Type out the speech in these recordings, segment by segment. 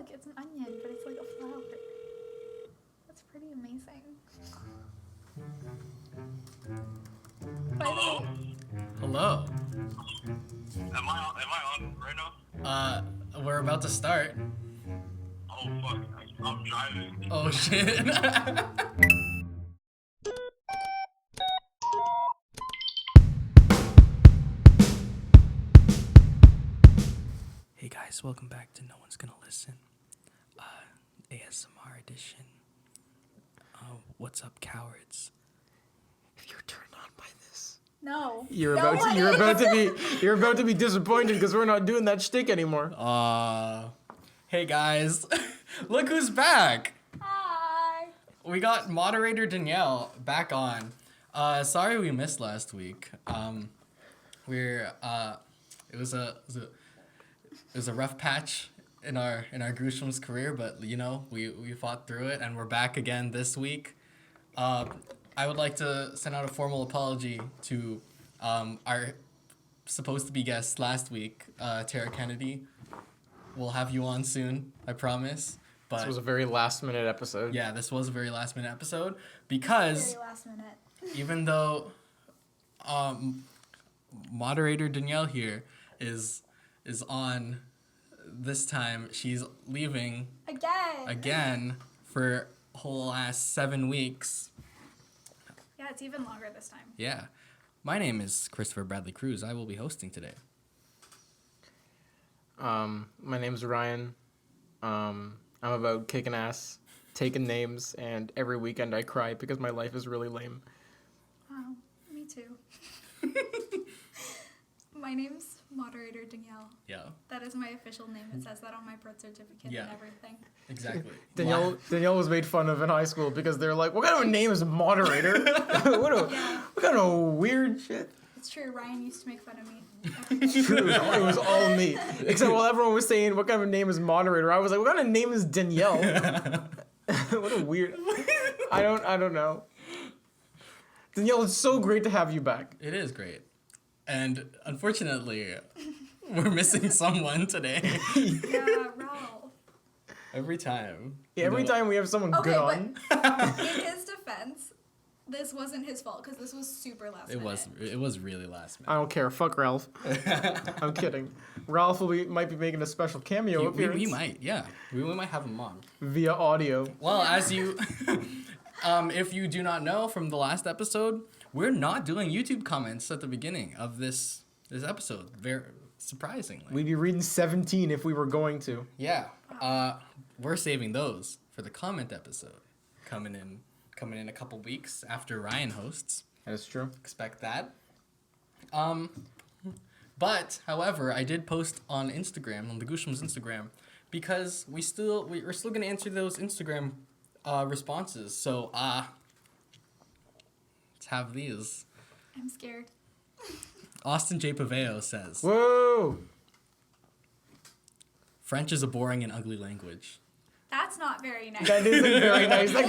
look, it's an onion, but it's like a flower. That's pretty amazing. By the way, Hello. Am I on right now? We're about to start. Oh fuck, I'm driving. Oh shit. Hey guys, welcome back to No One's Gonna Listen. ASMR edition. What's up, cowards? If you're turned on by this, no. you're No about one you're about to be disappointed because we're not doing that shtick anymore. Hey guys, look who's back. Hi. We got Moderator Danielle back on. Sorry we missed last week. It was a rough patch in our GOOSHLEMS career, but you know, we fought through it and we're back again this week. I would like to send out a formal apology to our supposed to be guest last week, Tara Kennedy. We'll have you on soon, I promise. But This was a very last minute episode. yeah, this was a very last minute episode because Very last minute. even though Moderator Danielle here is on this time, she's leaving again for a whole ass 7 weeks. Yeah, it's even longer this time. Yeah. My name is Kristoffer Bradley Cruz. I will be hosting today. My name's Ryan. I'm about kicking ass, taking names, and every weekend I cry because my life is really lame. Wow, me too. My name's Moderator Danielle. Yeah. That is my official name. It says that on my birth certificate Yeah. and everything. Exactly. Danielle was made fun of in high school because they're like, what kind of a name is Moderator? what kind of weird shit? It's true. Ryan used to make fun of me. It's true. It was all me. Except while everyone was saying, what kind of a name is Moderator? I was like, what kind of name is Danielle? What a weird... I don't know. Danielle, it's so great to have you back. It is great. And unfortunately, we're missing someone today. Yeah, Ralph. Every time. Yeah, every time we have someone Okay, good on. but in his defense, this wasn't his fault because this was super last minute. It was really last minute. I don't care. Fuck Ralph. I'm kidding. Ralph might be making a special cameo appearance. We might, yeah. We might have him on. Via audio. Well, as you... if you do not know from the last episode, we're not doing YouTube comments at the beginning of this episode. Very surprisingly. We'd be reading 17 if we were going to. Yeah. We're saving those for the comment episode coming in a couple weeks after Ryan hosts. That is true. Expect that. But however, I did post on Instagram, on the GOOSHLEMS Instagram, because we're still gonna answer those Instagram responses. So let's have these. I'm scared. Austin J. Paveo says, Whoa! French is a boring and ugly language. That's not very nice. That isn't very nice. That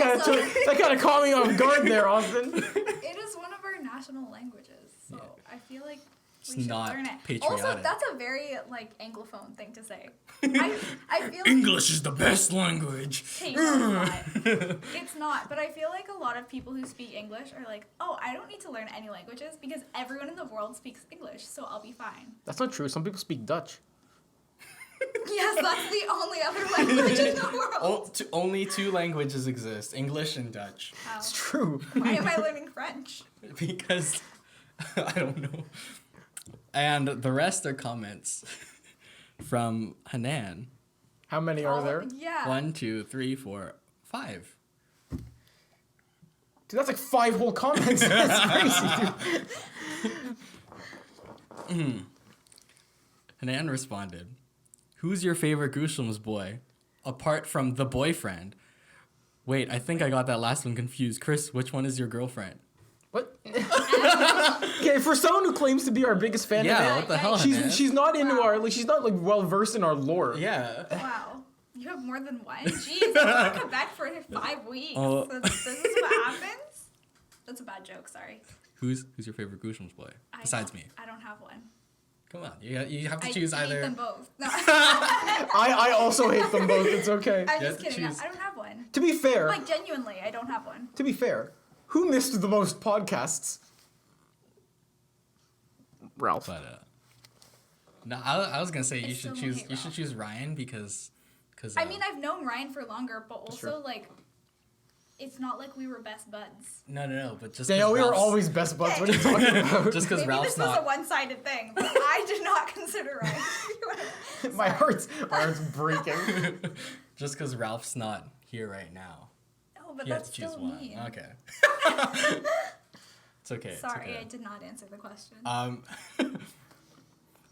kind of caught me off guard there, Austin. It is one of our national languages, so I feel like we should not learn it. patriotic. Also, that's a very Anglophone thing to say. I feel like English is the best language. hey, no, it's not. It's not, but I feel like a lot of people who speak English are like, oh, I don't need to learn any languages because everyone in the world speaks English, so I'll be fine. That's not true. Some people speak Dutch. Yes, that's the only other language in the world. Only 2 languages exist, English and Dutch. Oh. It's true. Why am I learning French? Because I don't know. And the rest are comments from Hanan. How many are there? Yeah. 1, 2, 3, 4, 5. Dude, that's like 5 whole comments. That's crazy, dude. Hanan responded, "Who's your favorite GOOSHLEMS boy, apart from the boyfriend?" Wait, I think I got that last one confused. Chris, which one is your girlfriend? What? Okay, for someone who claims to be our biggest fan Yeah, of what the hell, Hanan? she's not into Wow. our she's not well versed in our lore. Yeah. Wow. You have more than one? Jeez, I was in Quebec for 5 weeks. Oh. This is what happens? That's a bad joke, sorry. Who's your favorite GOOSHLEMS boy? Besides me. I don't have one. Come on, you have to I choose hate either. them both. No. I also hate them both. It's okay. I'm You just have to kidding. choose. I don't have one. To be fair, Like, genuinely, I don't have one. to be fair, who missed the most podcasts? Ralph. But no, I was gonna say you still should don't choose hate Ralph. Ryan because I mean, I've known Ryan for longer, but also, true. like, it's not like we were best buds. no, but just Danielle, 'cause we were Ralph's- always best buds. What are you talking about? just because Maybe Ralph's this was a not. one-sided thing, but I did not consider Ryan. my heart's breaking. Just because Ralph's not here right now. No, but You have that's to choose still one. mean. Okay. It's okay. Sorry, it's I okay. did not answer the question.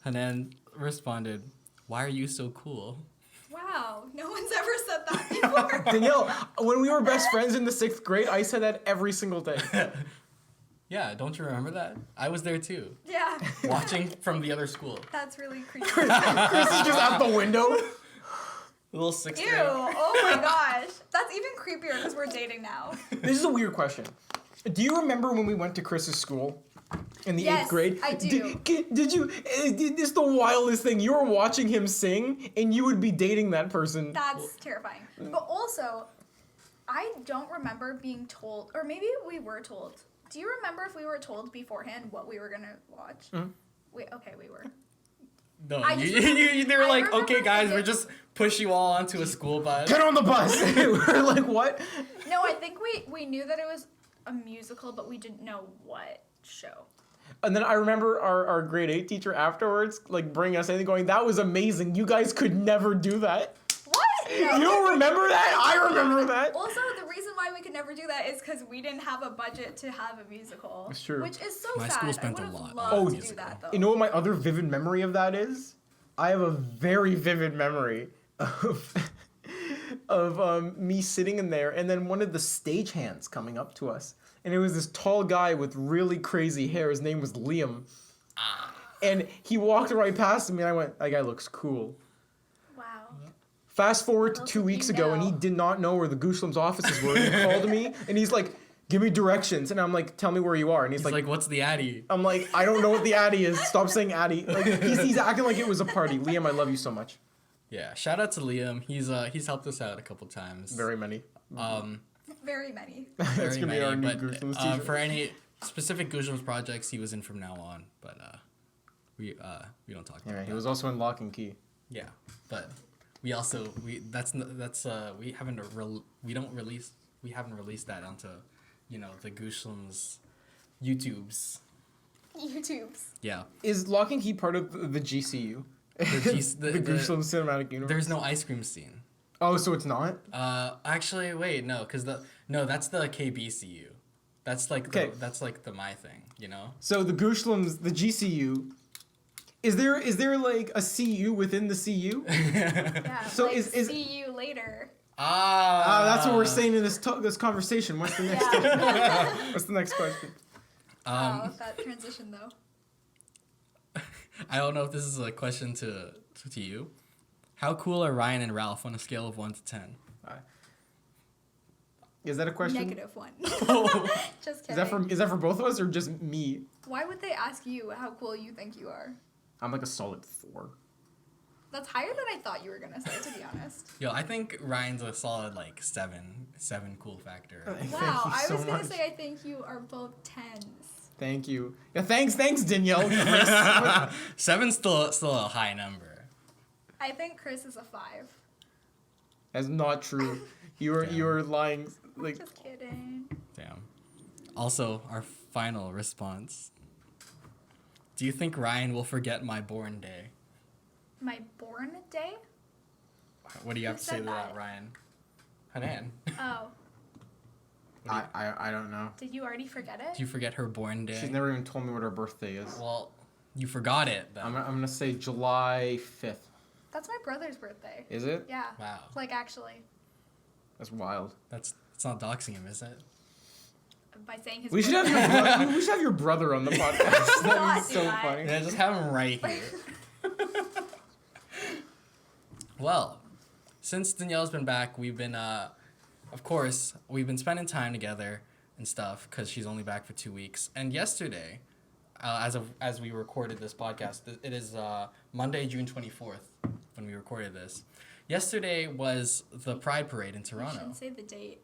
Hanan responded, "Why are you so cool?" Wow, no one's ever said that before. Danielle, when we were best friends in the 6th grade, I said that every single day. Yeah, don't you remember that? I was there too, Yeah, watching from the other school. that's really creepy. Chris is just out the window. Little 6th Ew, grade. oh my gosh. That's even creepier because we're dating now. This is a weird question. Do you remember when we went to Chris's school in the Yes, 8th grade? I do. Did you? This is the wildest thing. You were watching him sing, and you would be dating that person. That's terrifying. But also, I don't remember being told, or maybe we were told. Do you remember if we were told beforehand what we were going to watch? Mhm. We were. No, I just they were I like, remember okay, guys, thinking- we're just push you all onto a school bus. Get on the bus. We're like, what? No, I think we knew that it was a musical, but we didn't know what show. And then I remember our grade 8 teacher afterwards, like, bringing us in and going, that was amazing. You guys could never do that. What? No. You don't remember that? I remember that. Also, the reason why we could never do that is because we didn't have a budget to have a musical. That's true. Which is so My sad. school spent I a would have lot loved on to do musical. that, though. You know what my other vivid memory of that is? I have a very vivid memory of me sitting in there and then one of the stagehands coming up to us. And it was this tall guy with really crazy hair. His name was Liam. And he walked right past me and I went, that guy looks cool. Wow. Fast forward to Little 2 did weeks you ago and he know. did not know where the GOOSHLEMS offices were. He called me and he's like, give me directions. And I'm like, tell me where you are. And he's He's like, like, what's the Addy? I'm like, I don't know what the Addy is. Stop saying Addy. Like he's acting like it was a party. Liam, I love you so much. Yeah, shout out to Liam. He's helped us out a couple times. Very many. Very many. That's Very gonna be our many, new but GOOSHLEMS t-shirt. for any specific GOOSHLEMS projects, he was in from now on. But we don't talk about Yeah, that. he was also in Lock and Key. Yeah, but we also we haven't released that onto the GOOSHLEMS YouTubes. YouTubes. Yeah, Is Lock and Key part of the GCU? the GOOSHLEMS Cinematic Universe. there's no ice cream scene. Oh, so it's not? Actually, wait, no, that's the KBCU. That's like Okay. that's like the my thing, you know. So the GOOSHLEMS, the GCU. Is there like a CU within the CU? Yeah. So like, is- see you later. That's what we're saying in this conversation. What's the next? What's the next question? Wow, that transition though. I don't know if this is a question to you. How cool are Ryan and Ralph on a scale of 1 to 10? Is that a question? -1. Just kidding. Is that for both of us or just me? Why would they ask you how cool you think you are? I'm like a solid 4. That's higher than I thought you were gonna say, to be honest. Yo, I think Ryan's a solid like 7 cool factor. Thank Wow, you I so was gonna much. say I think you are both 10s. Thank you. Yeah, thanks, Danielle. Chris. 7's still a high number. I think Chris is a 5. That's not true. You are lying. Like Just kidding. Damn. Also, our final response. Do you think Ryan will forget my born day? My born day? What do you have Who to say to said that, that? Ryan? Hanan. Oh, I don't know. did you already forget it? Do you forget her born day? She's never even told me what her birthday is. Well, you forgot it then. I'm gonna say July 5th. That's my brother's birthday. Is it? Yeah. Wow. Like, actually, That's wild. It's not doxing him, is it? by saying his We should have birthday. we should have your brother on the podcast. That'd Not be do so that. funny. Yeah, just have him right here. Well, since Danielle's been back, we've been, of course, we've been spending time together and stuff because she's only back for 2 weeks. And yesterday, as we recorded this podcast, it is Monday, June 24th when we recorded this. Yesterday was the Pride Parade in You Toronto. shouldn't say the date.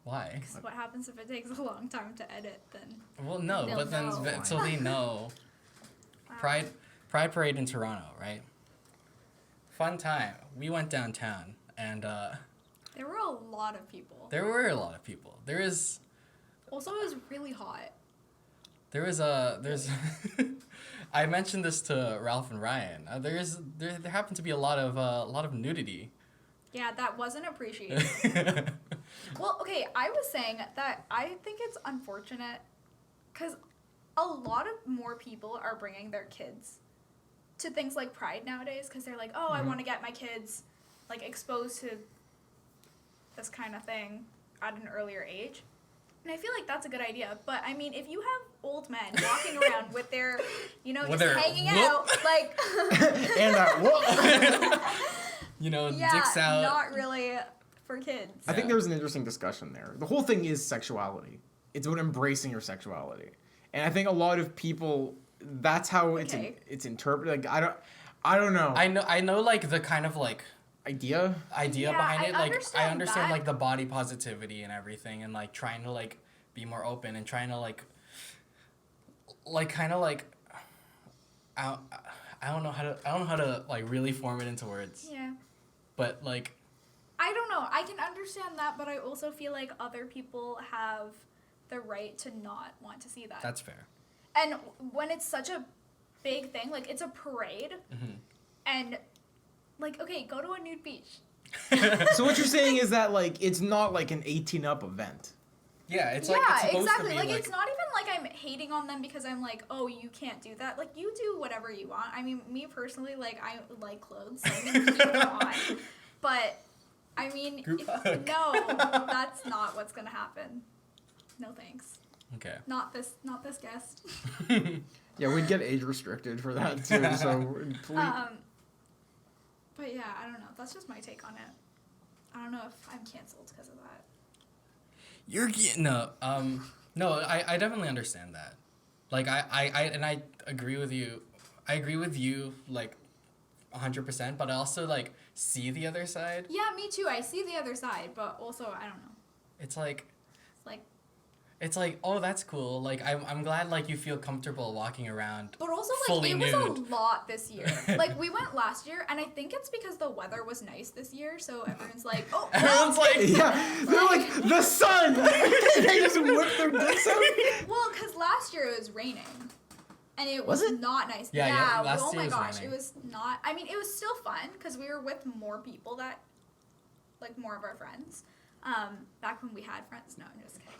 Why? Because what happens if it takes a long time to edit? Then Well, no, They'll but then know. until they know. Wow. Pride Parade in Toronto, right? Fun time. We went downtown, and There were a lot of people. there were a lot of people. There's Also, it was really hot. there's I mentioned this to Ralph and Ryan. There happened to be a lot of nudity. Yeah, that wasn't appreciated. Well, okay, I was saying that I think it's unfortunate because a lot of more people are bringing their kids to things like Pride nowadays because they're like, oh, I want to get my kids like exposed to this kind of thing at an earlier age. And I feel like that's a good idea. But I mean, if you have old men walking around with their, With just their hanging whoop. out, like, And whoa. yeah, dicks out. not really for kids. I think there was an interesting discussion there. The whole thing is sexuality. It's about embracing your sexuality, and I think a lot of people. That's how Okay. it's interpreted. Like I don't know. I know like the kind of like Idea. Yeah, behind I it. Like I understand understand that. like the body positivity and everything, and like trying to like be more open and trying to like kind of like I don't know how to like really form it into words. Yeah. But like I don't know. I can understand that, but I also feel like other people have the right to not want to see that. that's fair. And when it's such a big thing, like it's a parade, and like, okay, go to a nude beach. So what you're saying is that like it's not like an 18 up event. Yeah, it's Yeah, like it's supposed exactly. to be Like, like it's not even like I'm hating on them because I'm like, oh, you can't do that. Like, you do whatever you want. I mean, me personally, like, I like clothes, so I'm gonna keep them on. But I mean, Group hug. no, that's not what's gonna happen. No thanks. okay. Not this guest. Yeah, we'd get age restricted for that too. So please. But yeah, I don't know. That's just my take on it. I don't know if I'm canceled because of that. No, I definitely understand that. Like I agree with you. I agree with you like 100%, but I also like see the other side. Yeah, me too. I see the other side, but also I don't know. It's like, oh, that's cool. Like I'm glad like you feel comfortable walking around. But also, like, fully it was nude. a lot this year. Like, we went last year, and I think it's because the weather was nice this year, so everyone's like, oh, Everyone's like, Yeah, they're like the sun. They just whip their dicks out. well, because last year it was raining. And it was it? not nice. Yeah, last oh year my was gosh, raining. it was not. I mean, it was still fun, because we were with more people that, like, more of our friends. Back when we had friends. No, I'm just kidding.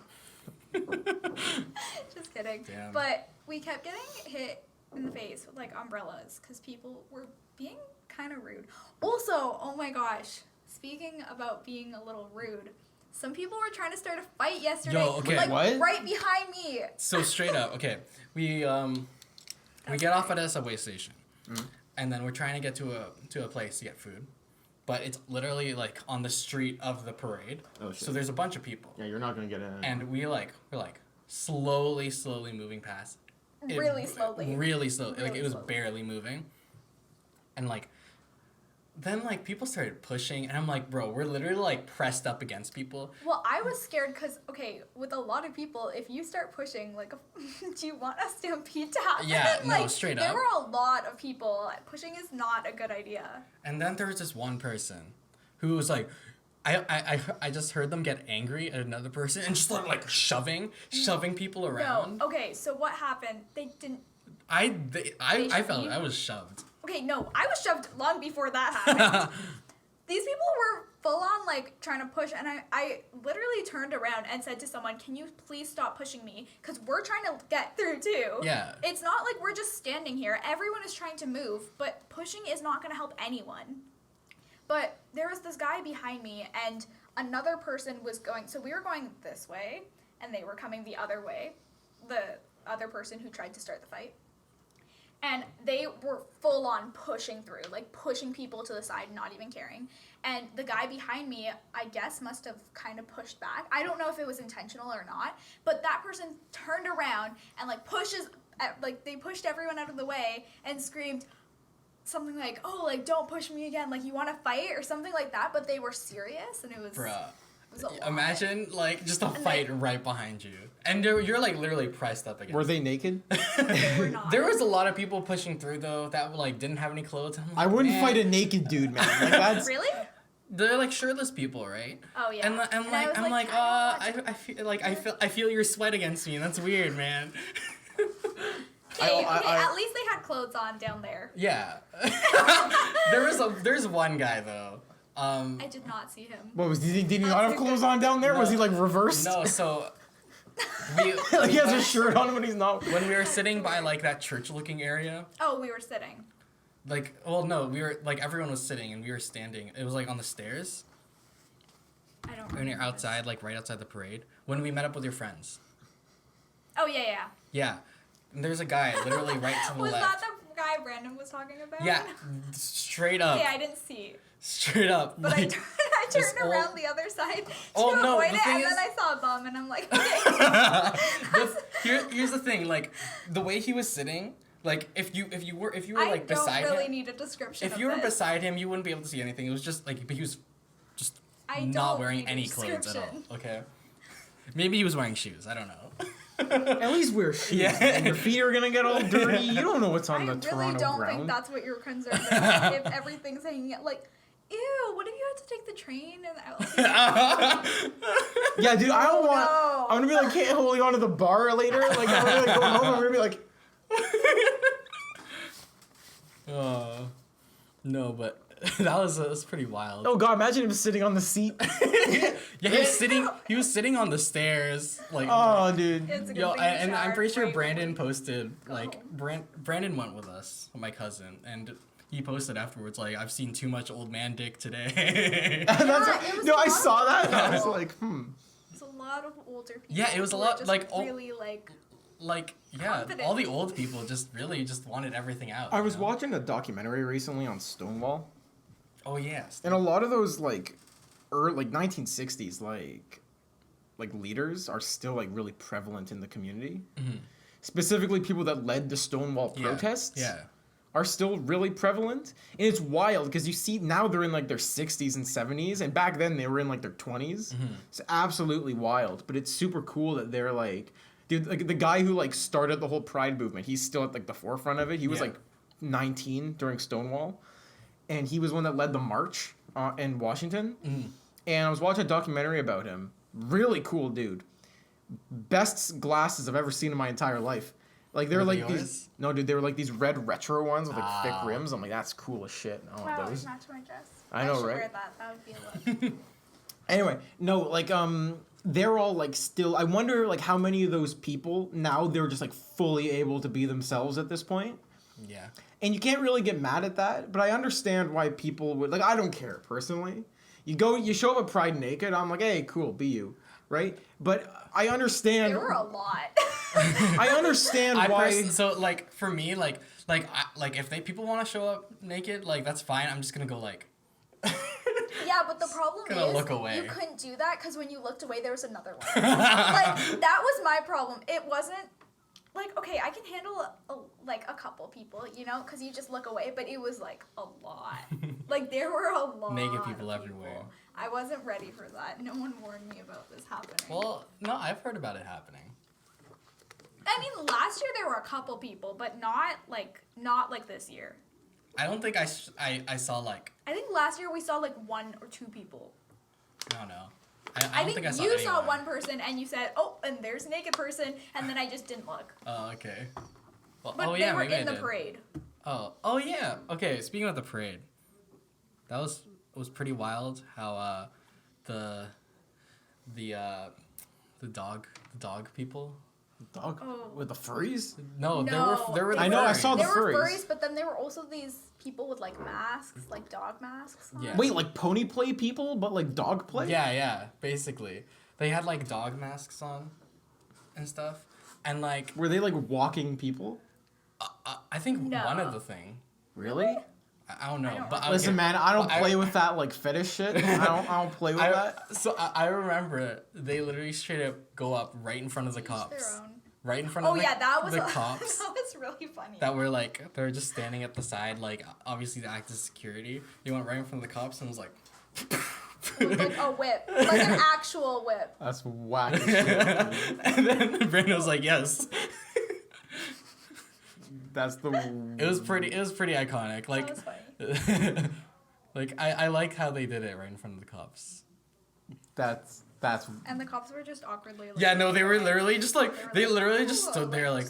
Just kidding. Damn. But we kept getting hit in the face with like umbrellas because people were being kind of rude. Also, oh my gosh, speaking about being a little rude, some people were trying to start a fight yesterday. Yo, okay. Like What? right behind me. So straight up, okay. We get off at a subway station, and then we're trying to get to a place to get food, but it's literally like on the street of the parade. Oh, shit. So there's a bunch of people, Yeah, you're not gonna get in. and we're like slowly moving past. Really slowly. Really slowly. Like Really it was slowly. barely moving, and like. Then like people started pushing, and I'm like, bro, we're literally like pressed up against people. Well, I was scared because, okay, with a lot of people, if you start pushing, like, do you want a stampede to happen? Yeah, no, like, straight there up. were a lot of people. Pushing is not a good idea. And then there was this one person who was like, I just heard them get angry at another person and just started like shoving people around. No, okay, so what happened? They didn't. I shoved felt you? I was shoved. Okay, no, I was shoved long before that happened. These people were full on like trying to push, and I literally turned around and said to someone, "Can you please stop pushing me? Because we're trying to get through too." Yeah. It's not like we're just standing here. Everyone is trying to move, but pushing is not going to help anyone. But there was this guy behind me, and another person was going. So we were going this way, and they were coming the other way. The other person who tried to start the fight. And they were full on pushing through, like pushing people to the side, not even caring. And the guy behind me, I guess, must have kind of pushed back. I don't know if it was intentional or not, but that person turned around and like pushes like they pushed everyone out of the way and screamed something like, "Oh, like don't push me again, like you want to fight," or something like that. But they were serious, and it was. Bruh. It was a lot. Imagine like just a fight right behind you, and you're like literally pressed up against. Were they naked? They were not. There was a lot of people pushing through though that like didn't have any clothes. I'm like, I wouldn't man. fight a naked dude, man. Like that's Really? They're like shirtless people, right? Oh yeah. And I'm I was like, I I feel your sweat against me. That's weird, man. Okay, at least they had clothes on down there. Yeah. There's one guy though. I did not see him. what was did he not have clothes on down there? No. Was he like reversed? No, so Like he has a shirt on when he's not. when we were sitting by like that church-looking area, Oh, we were sitting. like, well, no, we were like everyone was sitting and we were standing. It was like on the stairs I don't when remember. you're outside, like right outside the parade. When we met up with your friends. Oh yeah. Yeah, and there's a guy literally right to the Was left. that the guy Brandon was talking about? Yeah, straight up. Okay, I didn't see. Straight up. But like, I this turned around the other side to Oh, no, avoid the it, thing and is- then I saw a bum, and I'm like, okay. Here's the thing, like the way he was sitting, like if you were I like don't beside really him, need a description if of you were this. beside him, you wouldn't be able to see anything. It was just like he was just I not don't wearing need a any clothes at all. description. Okay, maybe he was wearing shoes. I don't know. At least wear shoes. Yeah. Man. Your feet are gonna get all dirty. You don't know what's on I the really Toronto don't ground. think that's what you're concerned about. If everything's hanging out, like, ew, what if you had to take the train and Yeah, dude, I don't want. no. I'm gonna be like holding on to the bar later. Like I'm gonna like, go home. I'm gonna be like, No, but that was pretty wild. oh god, imagine him sitting on the seat. Yeah, he was sitting on the stairs, like. Oh, dude. It's a good Yo, thing and you I'm showered pretty sure right Brandon before posted go like home. Brandon went with us, my cousin, and he posted afterwards like I've seen too much old man dick today. And that's it was no, I a lot saw of that. And I was people. like, It's a lot of older people. Yeah, it was a who were lot, just like, really like. Like yeah, Confident. all the old people just really just wanted everything out. I you was know? watching a documentary recently on Stonewall, Oh yes. and a lot of those like 1960s like leaders are still like really prevalent in the community. Mhm. Specifically, people that led the Stonewall Yeah, protests. Yeah. Are still really prevalent, and it's wild because you see now they're in like their 60s and 70s, and back then they were in like their 20s. Mhm. It's absolutely wild, but it's super cool that they're like, dude, like the guy who like started the whole Pride movement, he's still at like the forefront of it. He was Yeah. like 19 during Stonewall, and he was one that led the march in Washington. Mhm. And I was watching a documentary about him. Really cool dude. Best glasses I've ever seen in my entire life. Like they're Were like they these. yours? No, dude, they were like these red retro ones with like thick Ah. rims. I'm like, that's cool as shit. I want Wow, those. it's match my dress. I know, should right? wear that. That would be a look. Anyway, no, like they're all like still. I wonder like how many of those people now they're just like fully able to be themselves at this point. Yeah. And you can't really get mad at that, but I understand why people would like. I don't care personally. You show up at Pride naked. I'm like, hey, cool, be you, right? But I understand. There were a lot. I understand why. So like for me like if people want to show up naked like that's fine. I'm just gonna go like. Yeah, but the problem Gonna is look away. you couldn't do that because when you looked away, there was another one. Like that was my problem. It wasn't like okay, I can handle a couple people, you know, because you just look away. But it was like a lot. Like there were a lot. Naked people everywhere. I wasn't ready for that. No one warned me about this happening. Well, no, I've heard about it happening. I mean, last year there were a couple people, but not like this year. I don't think I saw like I think last year we saw like 1 or 2 people. I don't know. I don't think think I saw you saw anyone. one person and you said, "Oh, and there's a naked person," and then I just didn't look. Oh, okay. Well, But oh they yeah, were maybe in I the did. parade. Oh yeah. Okay, speaking of the parade, that was pretty wild. How the dog people. Dog Oh. with the furries. No, No, there were the I know, I furries. saw the There were furries. furries, but then there were also these people with like masks, like dog masks. On. Yeah. Wait, like pony play people, but like dog play? Yeah, basically. They had like dog masks on and stuff. And like Were they like walking people? I think No. one of the thing. Really? I don't know. I don't but remember. Listen, okay. man, I don't Well, play with that like fetish shit. I don't play with that. So I remember they literally straight up go up right in front of the Each cops. their own. right in front Oh of yeah, that was the cops. That was really funny. That were like, they're just standing at the side, like, obviously to act as security. He went right in front of the cops and was like... With like a whip, like an actual whip. That's whack. as shit. And then Brandon was like, yes. That's the. It was pretty iconic. Like, That was funny. like, I like how they did it right in front of the cops. That's. And the cops were just awkwardly. Like, Yeah, no, they were literally just like, they They were like, literally just "Ooh," stood there like,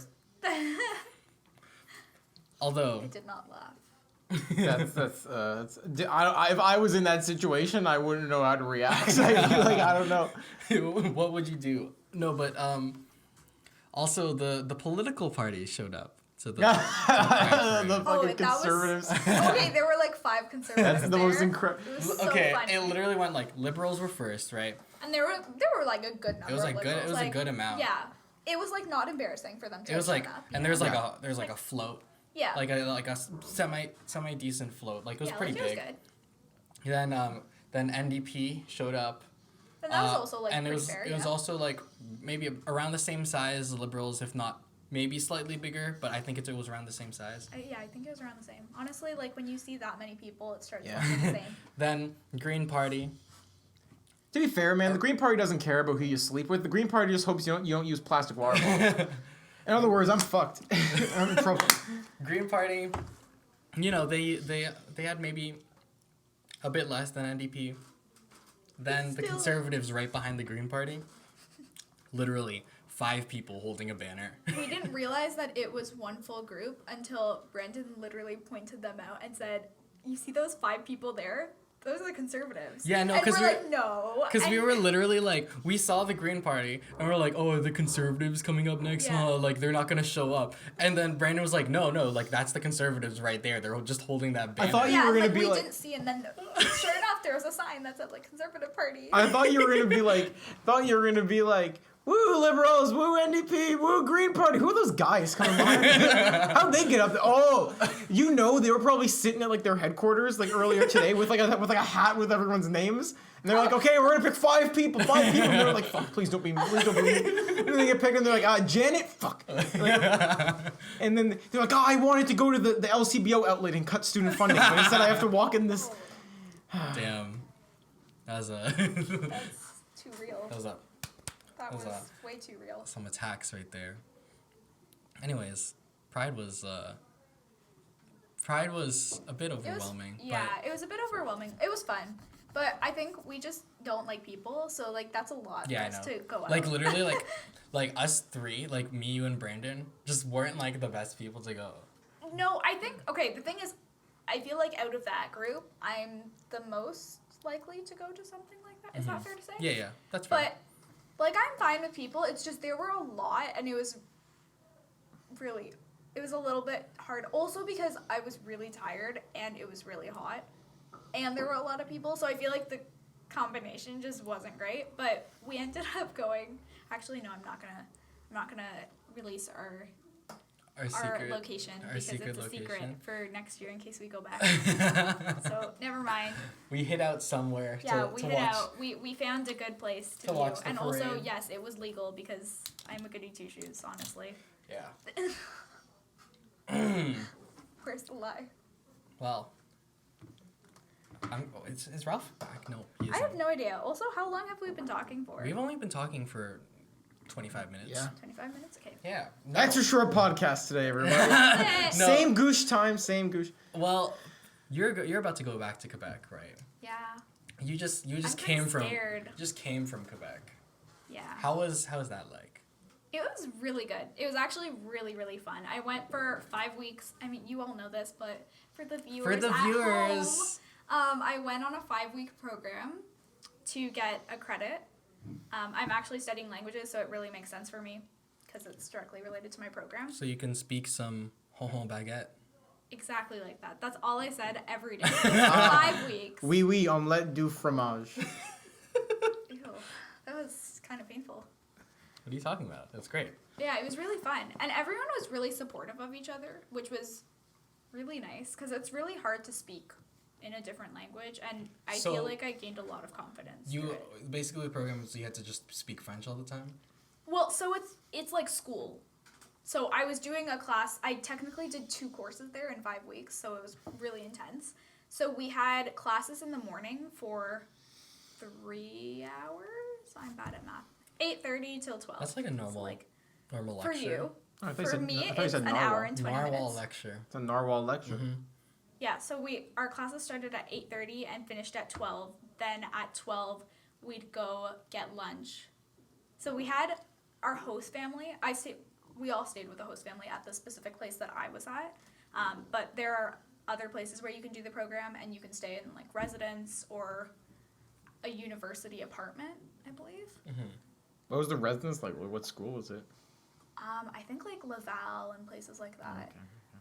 although... I did not laugh. If I was in that situation, I wouldn't know how to react. I feel like I don't know. What would you do? No, but also the political party showed up to the The parade. fucking Oh, that was- conservatives. Okay, there were like 5 conservatives. That's the most there. incredible. It was so Okay, funny. it literally went like liberals were first, right? And there were like a good number. It was like of good. It liberals. was a Like, good amount. Yeah, it was like not embarrassing for them to. It was turn like, up, and you there's know? like a float, Yeah. like a semi decent float. Like it was yeah, pretty like, big. It was good. Then NDP showed up. And that was also like and pretty it was fair. it was also like maybe around the same size as the liberals, if not maybe slightly bigger. But I think it was around the same size. Yeah, I think it was around the same. Honestly, like when you see that many people, it starts Yeah. looking the same. Then Green Party. To be fair, man, the Green Party doesn't care about who you sleep with. The Green Party just hopes you don't use plastic water bottles. In other words, I'm fucked. I'm in trouble. Green Party, you know, they had maybe a bit less than NDP. Then the Still. Conservatives right behind the Green Party. Literally 5 people holding a banner. We didn't realize that it was one full group until Brendan literally pointed them out and said, "You see those 5 people there? Those are the Conservatives." Yeah, no, and 'cause we're we- like, no. Because we And- were literally like, we saw the Green Party, and we're like, oh, are the Conservatives coming up next? Yeah. Huh? Like, they're not going to show up. And then Brandon was like, no, like, that's the Conservatives right there. They're just holding that banner. thought you Yeah, were gonna like, be we like- didn't see, and then sure enough, there was a sign that said like Conservative Party. I thought you were gonna be like, woo liberals, woo NDP, woo Green Party. Who are those guys coming behind? How'd they get up there? Oh, you know, they were probably sitting at like their headquarters like earlier today with a hat with everyone's names. And they're like, okay, we're gonna pick 5 people. And they're like, fuck, please don't be me. And then they get picked and they're like, Janet, fuck. Like, and then they're like, I wanted to go to the LCBO outlet and cut student funding, but instead I have to walk in this. Damn. That was That's too real. that was a That was was way too real. some attacks right there. Anyways, Pride was a bit overwhelming. It was a bit overwhelming. It was fun, but I think we just don't like people, so like that's a lot Yeah, I for us know. to go out. Like literally like us 3, like me, you and Brandon, just weren't like the best people to go. No, I think okay. The thing is, I feel like out of that group, I'm the most likely to go to something like that. Is that fair to say? Yeah, that's fair. But like I'm fine with people. It's just there were a lot, and it was a little bit hard. Also because I was really tired and it was really hot, and there were a lot of people, so I feel like the combination just wasn't great. But we ended up going. Actually, no, I'm not gonna release our location because secret it's a secret location. for next year in case we go back. So never mind. We hid out somewhere Yeah, to we watch. hid out. We found a good place to To view, watch the and also parade. yes, it was legal because I'm a goody two shoes. Honestly, Yeah. where's the lie? Well, is Ralph back? No, he isn't. I have no idea. Also, how long have we been talking for? We've only been talking for 25 minutes. Yeah. 25 minutes. Okay. Yeah. No. Extra short podcast today, everybody. No. Same goosh time, same goosh. Well, you're about to go back to Quebec, right? Yeah. You just I'm came kinda from scared. just came from Quebec. Yeah. How was that like? It was really good. It was actually really, really fun. I went for 5 weeks. I mean, you all know this, but for the viewers at home, I went on a 5-week program to get a credit. I'm actually studying languages, so it really makes sense for me because it's directly related to my program. So you can speak some ho baguette. Exactly like that. That's all I said every day. 5 weeks. Oui, omelette du fromage. Ew, that was kind of painful. What are you talking about? That's great. Yeah, it was really fun. And everyone was really supportive of each other, which was really nice because it's really hard to speak in a different language, and I feel like I gained a lot of confidence. through it. Basically the program was you had to just speak French all the time? Well, so it's like school. So I was doing a class. I technically did 2 courses there in 5 weeks, so it was really intense. So we had classes in the morning for 3 hours. I'm bad at math. 8:30 till 12. That's like a normal, So like normal for lecture. you. Oh, I thought you For said- me, I thought you it's said an narwhal. hour and 20 Narwhal minutes. lecture. It's a narwhal lecture. Mm-hmm. Yeah, so our classes started at 8:30 and finished at 12. Then at 12, we'd go get lunch. So we had our host family. We all stayed with the host family at the specific place that I was at. But there are other places where you can do the program, and you can stay in like residence or a university apartment, I believe. Mm-hmm. What was the residence like? What school was it? I think like Laval and places like that.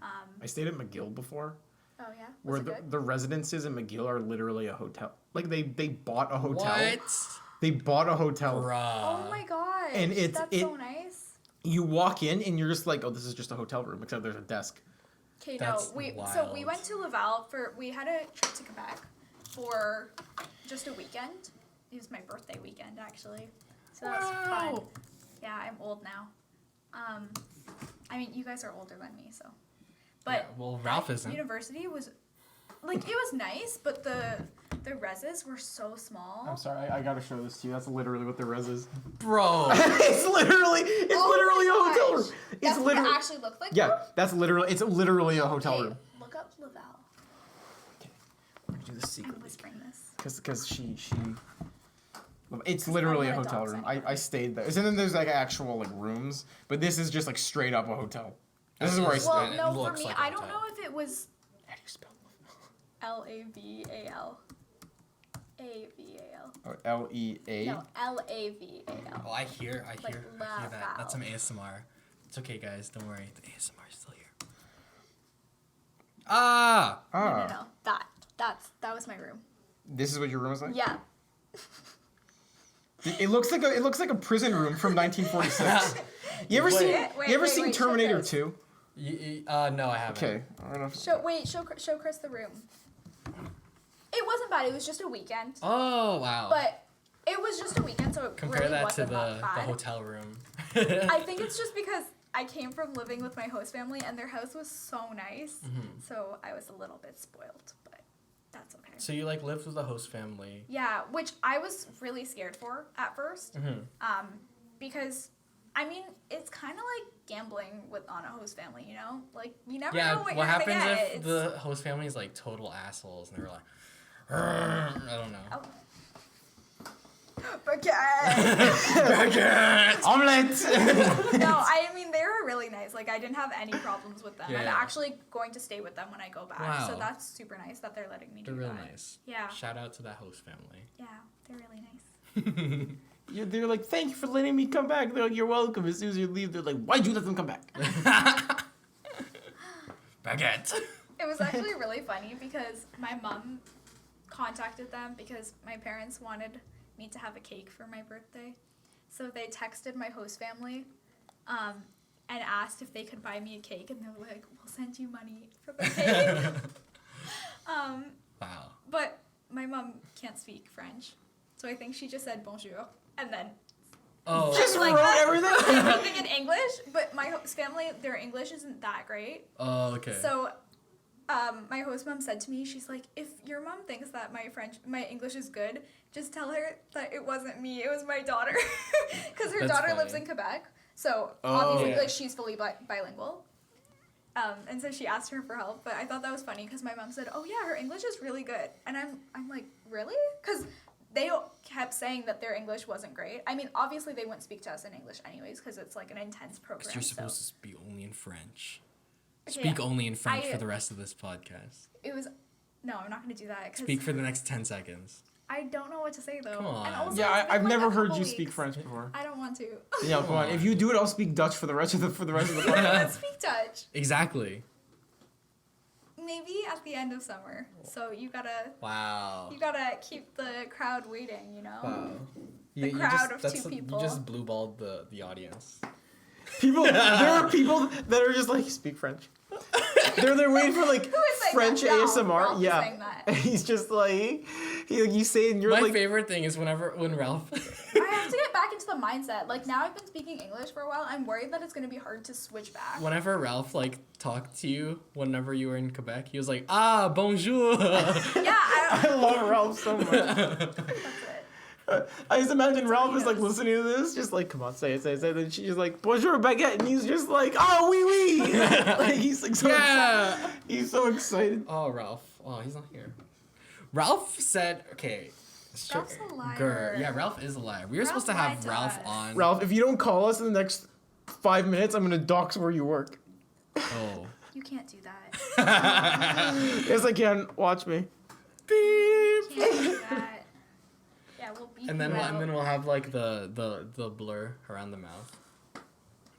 Okay. I stayed at McGill before, Oh yeah, where was it good? the residences in McGill are literally a hotel. Like they bought a hotel. What? They bought a hotel. Bruh. Oh my gosh, and that's so nice. You walk in and you're just like, oh, this is just a hotel room, except there's a desk. Okay, no, That's so we wild. went to Laval we had a trip to Quebec for just a weekend. It was my birthday weekend actually, so that was fun. Yeah, I'm old now. I mean, you guys are older than me, so. But Yeah, well, Ralph that isn't. University was, like, it was nice, but the reses were so small. I'm sorry, I gotta show this to you. That's literally what the res is. Bro. it's literally a hotel room. It's That's what it literally actually looked like. yeah. though? That's literally a hotel Okay, room. look up Laval. I'm gonna do this I'm secretly, whispering this. because she. It's literally a I don't hotel wanna room. dox I stayed there. And then there's like actual like rooms, but this is just like straight up a hotel. This is where I stayed. Well, It no, for looks me, like a I don't hotel. know if it was How do you spell Laval. A-V-A-L. Oh, L-E-A? No, L-A-V-A-L. Oh, I hear Like that. That's some Laval. ASMR. It's okay, guys. Don't worry. The ASMR is still here. Ah! No. That was my room. This is what your room is like? Yeah. It looks like a prison room from 1946. You ever seen wait, show Terminator Chris. 2? No, I haven't. Okay. I don't know. Show Chris the room. It wasn't bad. It was just a weekend. Oh, wow. But it was just a weekend, so it Compare really that to wasn't the that bad. hotel room. I think it's just because I came from living with my host family, and their house was so nice. So I was a little bit spoiled, but that's okay. So you like lived with the host family. Yeah, which I was really scared for at first. Because I mean, it's kind of like gambling on a host family, you know? Like, you never know what you're happens gonna get. if the host family is like total assholes and they're like, I don't know. Oh. Baguette! Baguette! Omelette! No, I mean, they were really nice. Like, I didn't have any problems with them. I'm Yeah. actually going to stay with them when I go back. Wow. So that's super nice that they're letting me do They're that. really nice. Yeah. Shout out to that host family. Yeah, they're really nice. They're like, thank you for letting me come back. They're like, you're welcome. As soon as you leave, they're like, why'd you let them come back? Baguette! It was actually really funny because my mom contacted them because my parents wanted me to have a cake for my birthday. So they texted my host family and asked if they could buy me a cake, and they were like, we'll send you money for the cake. Wow. But my mom can't speak French, so I think she just said bonjour, and then Oh. Just like wrote everything? everything in English, but my host family, their English isn't that great. Oh, okay. So, my host mom said to me, she's like, if your mom thinks that my English is good, just tell her that it wasn't me, it was my daughter. Because her That's daughter lives funny. in Quebec, so Oh. obviously, Yeah. like, she's fully bilingual. And so she asked her for help, but I thought that was funny because my mom said, oh yeah, her English is really good. And I'm like, really? Because they kept saying that their English wasn't great. I mean, obviously they wouldn't speak to us in English anyways because it's like an intense program. Because you're supposed so. to speak only in French. Okay, Speak only in French I- for the rest of this podcast. It was, no, I'm not going to do that. 'Cause Speak for the next 10 seconds. I don't know what to say though. Come on. And also, Yeah, it's been, I've like, never a heard couple you speak weeks. French before. I don't want to. Yeah, come on. If you do it, I'll speak Dutch for the rest of the I podcast. don't speak Dutch. Exactly. Maybe at the end of summer. So you gotta Wow. keep the crowd waiting, you know? Wow. The crowd of two people. You just blue-balled the audience. There are people that are just like, speak French. They're there waiting for like Who is saying French that? No, ASMR. Ralph is Yeah. saying that. And he's just like, you say it and you're My like, favorite thing is when Ralph... I have to get back into into the mindset. Like, now I've been speaking English for a while. I'm worried that it's going to be hard to switch back. Whenever Ralph like talked to you, whenever you were in Quebec, he was like, "Ah, bonjour." Yeah, I love Ralph so much. that's it. I just imagine Ralph is like knows. listening to this, just like, come on, say it. And she's like, bonjour, baguette. And he's just like, oh, oui, oui. Like, he's like so Yeah. excited. He's so excited. Oh, Ralph. Oh, he's not here. Ralph said, okay. Ralph's a liar. Yeah, Ralph is a liar. We were Ralph supposed to have lied to Ralph us. on. Ralph, if you don't call us in the next 5 minutes, I'm going to dox where you work. Oh. You can't do that. Yes, I can. Watch me. Beep. You can't do that. Yeah, we'll beep And then you we'll, out. and then we'll have like the blur around the mouth.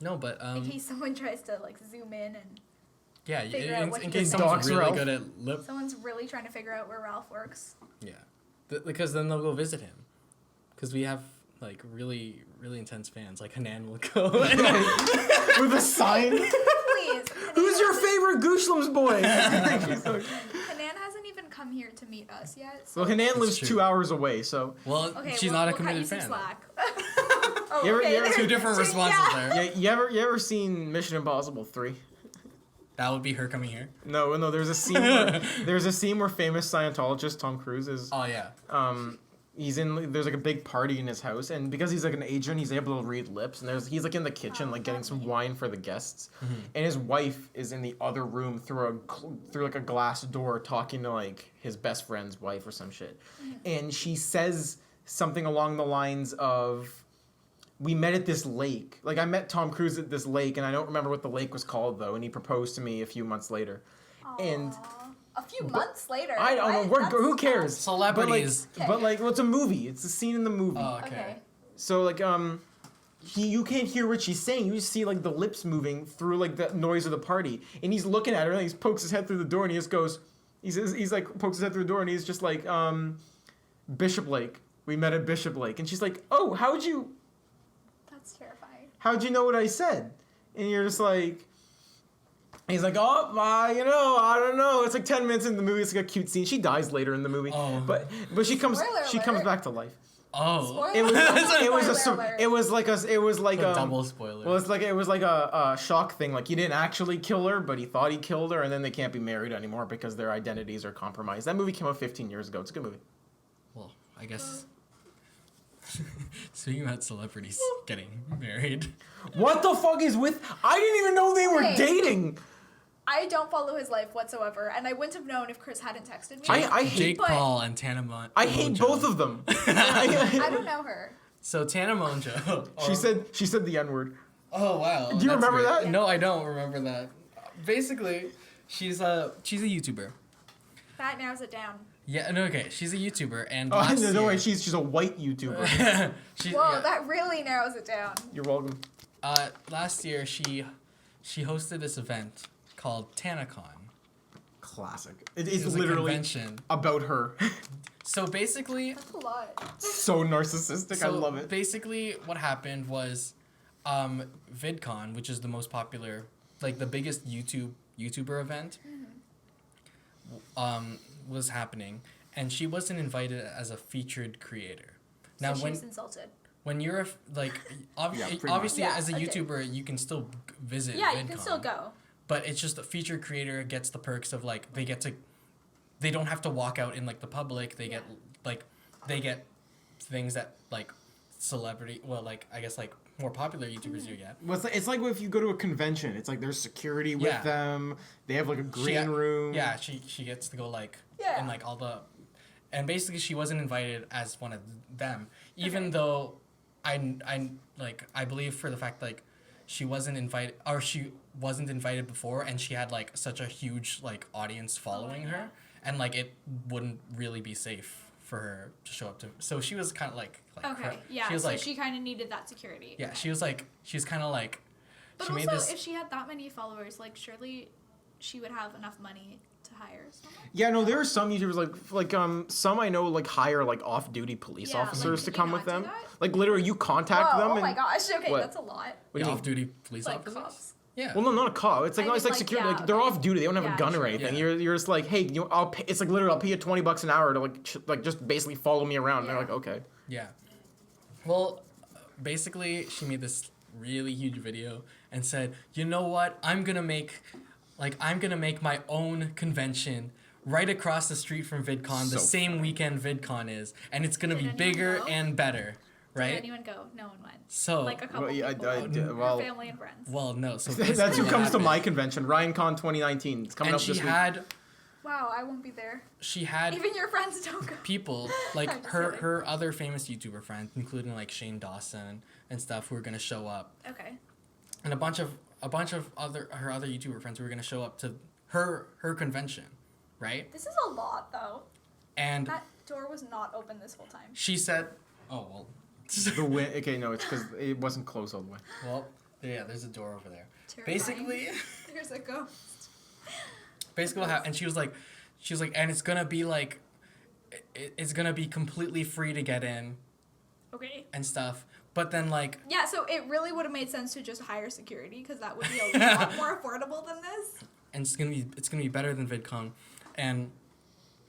No, but in case someone tries to like zoom in and yeah, figure out what in he case does. someone's Dox really Ralph. good at lip. someone's really trying to figure out where Ralph works. Yeah, because then they'll go visit him. Because we have like really intense fans. Like Hanan will go. With a sign. Please. Who's your favorite GOOSHLEMS boy? She's so- Hanan hasn't even come here to meet us yet. So. well, Hanan lives true. 2 hours away, so. Well, Okay, she's we'll, not a we'll cut committed you some fan. slack. You ever- you ever- there's Two different responses yeah. there. Yeah, you ever seen Mission Impossible 3? That would be her coming here. No, there's a scene where famous Scientologist Tom Cruise is Oh yeah. there's like a big party in his house, and because he's like an agent, he's able to read lips, and he's like in the kitchen like getting some wine for the guests, and his wife is in the other room through like a glass door talking to like his best friend's wife or some shit, and she says something along the lines of, we met at this lake. Like, I met Tom Cruise at this lake, and I don't remember what the lake was called, though, and he proposed to me a few months later. And Aw. A few months later. I don't know, What? who cares? Celebrities. But, like, well, it's a movie. It's a scene in the movie. Oh, okay. Okay. So, like, you can't hear what she's saying. You just see, like, the lips moving through, like, the noise of the party. And he's looking at her, and he pokes his head through the door, and he just goes, he's like, pokes his head through the door, and he's just like, Bishop Lake. We met at Bishop Lake. And she's like, oh, how'd you know what I said? And you're just like, he's like, oh, I don't know. It's like 10 minutes in the movie. It's like a cute scene. She dies later in the movie. Oh. But she comes Spoiler comes alert. back to life. Oh. Spoiler It was alert. it was like A double spoiler. well, it was like a shock thing. Like, he didn't actually kill her, but he thought he killed her, and then they can't be married anymore because their identities are compromised. That movie came out 15 years ago. It's a good movie. Well, I guess. Speaking about celebrities getting married. What the fuck is with? I didn't even know they were Okay. dating. I don't follow his life whatsoever, and I wouldn't have known if Chris hadn't texted me. I hate Jake but- Paul and Tana Mongeau. I hate both of them. I don't know her. So Tana Mongeau. She said the N-word. Oh wow. Do you that's remember great. that? No, I don't remember that. Basically, she's a YouTuber. That narrows it down. Yeah, no, okay. She's a YouTuber, and Oh, last no way. year- She's a white YouTuber. she, Whoa, yeah. that really narrows it down. You're welcome. Last year she hosted this event called Tanacon. Classic. It It is was a literally convention. about her. So basically, That's a lot. So narcissistic. I love it. Basically, what happened was, VidCon, which is the most popular, like the biggest YouTuber event, was happening, and she wasn't invited as a featured creator. Now, So she when was insulted. when you're Yeah, pretty obviously much. as a Yeah, okay. YouTuber, you can still visit. Yeah, VidCon, you can still go. But it's just the featured creator gets the perks of like they don't have to walk out in like the public. They get they get things that like celebrity. Well, like I guess like more popular YouTubers do get. Well, it's like if you go to a convention. It's like there's security with Yeah. them. They have like a green room. Yeah, she gets to go like Yeah. in like all the, and basically she wasn't invited as one of them, even Okay. though I believe for the fact like she wasn't invited before, and she had like such a huge like audience following her, and like it wouldn't really be safe for her to show up to. So she was kind of like Okay, yeah. She was so like she kind of needed that security. yeah. Okay. She was kind of like. But she also, made this. if she had that many followers, like surely she would have enough money to hire someone. Yeah, no, there are some YouTubers like some I know like hire like off-duty police Yeah, officers like, to can come you with not them. do that? Like literally, you contact Whoa, them. oh and, my gosh. Okay, What? that's a lot. What do you mean? Off-duty police Like officers. cops. Yeah. Well, no, not a cop. It's like I no, mean, it's like like, security. yeah, Like they're okay. off duty. They don't have Yeah, a gun sure. or anything. Yeah. You're just like, hey, I'll pay. It's like literally, I'll pay you $20 an hour to like just basically follow me around. And Yeah. they're like, okay. Yeah. Well, basically she made this really huge video and said, you know what, I'm gonna make my own convention right across the street from VidCon, the same weekend VidCon is, and it's gonna be bigger and better, right? Did anyone go? No one went. So Like a couple Well, yeah, people. well, Her family and friends. well, no, so that's who basically comes to what my happened- convention, RyanCon 2019. It's coming and up this she week. had Wow, I won't be there. Even your friends don't go. people I'm like just her kidding. her other famous YouTuber friends, including like Shane Dawson and stuff, who are gonna show up, Okay. and a bunch of her other YouTuber friends who are gonna show up to her convention, right? This is a lot, though. And That door was not open this whole time. she said, "Oh well." Okay, no, it's because it wasn't closed all the way. Well, yeah, there's a door over there. Terrifying. Basically, There's a ghost. what happened, and she was like, and it's gonna be like, it's gonna be completely free to get in Okay. and stuff. But then like, Yeah, so it really would have made sense to just hire security because that would be a lot more affordable than this. and it's gonna be better than VidCon, and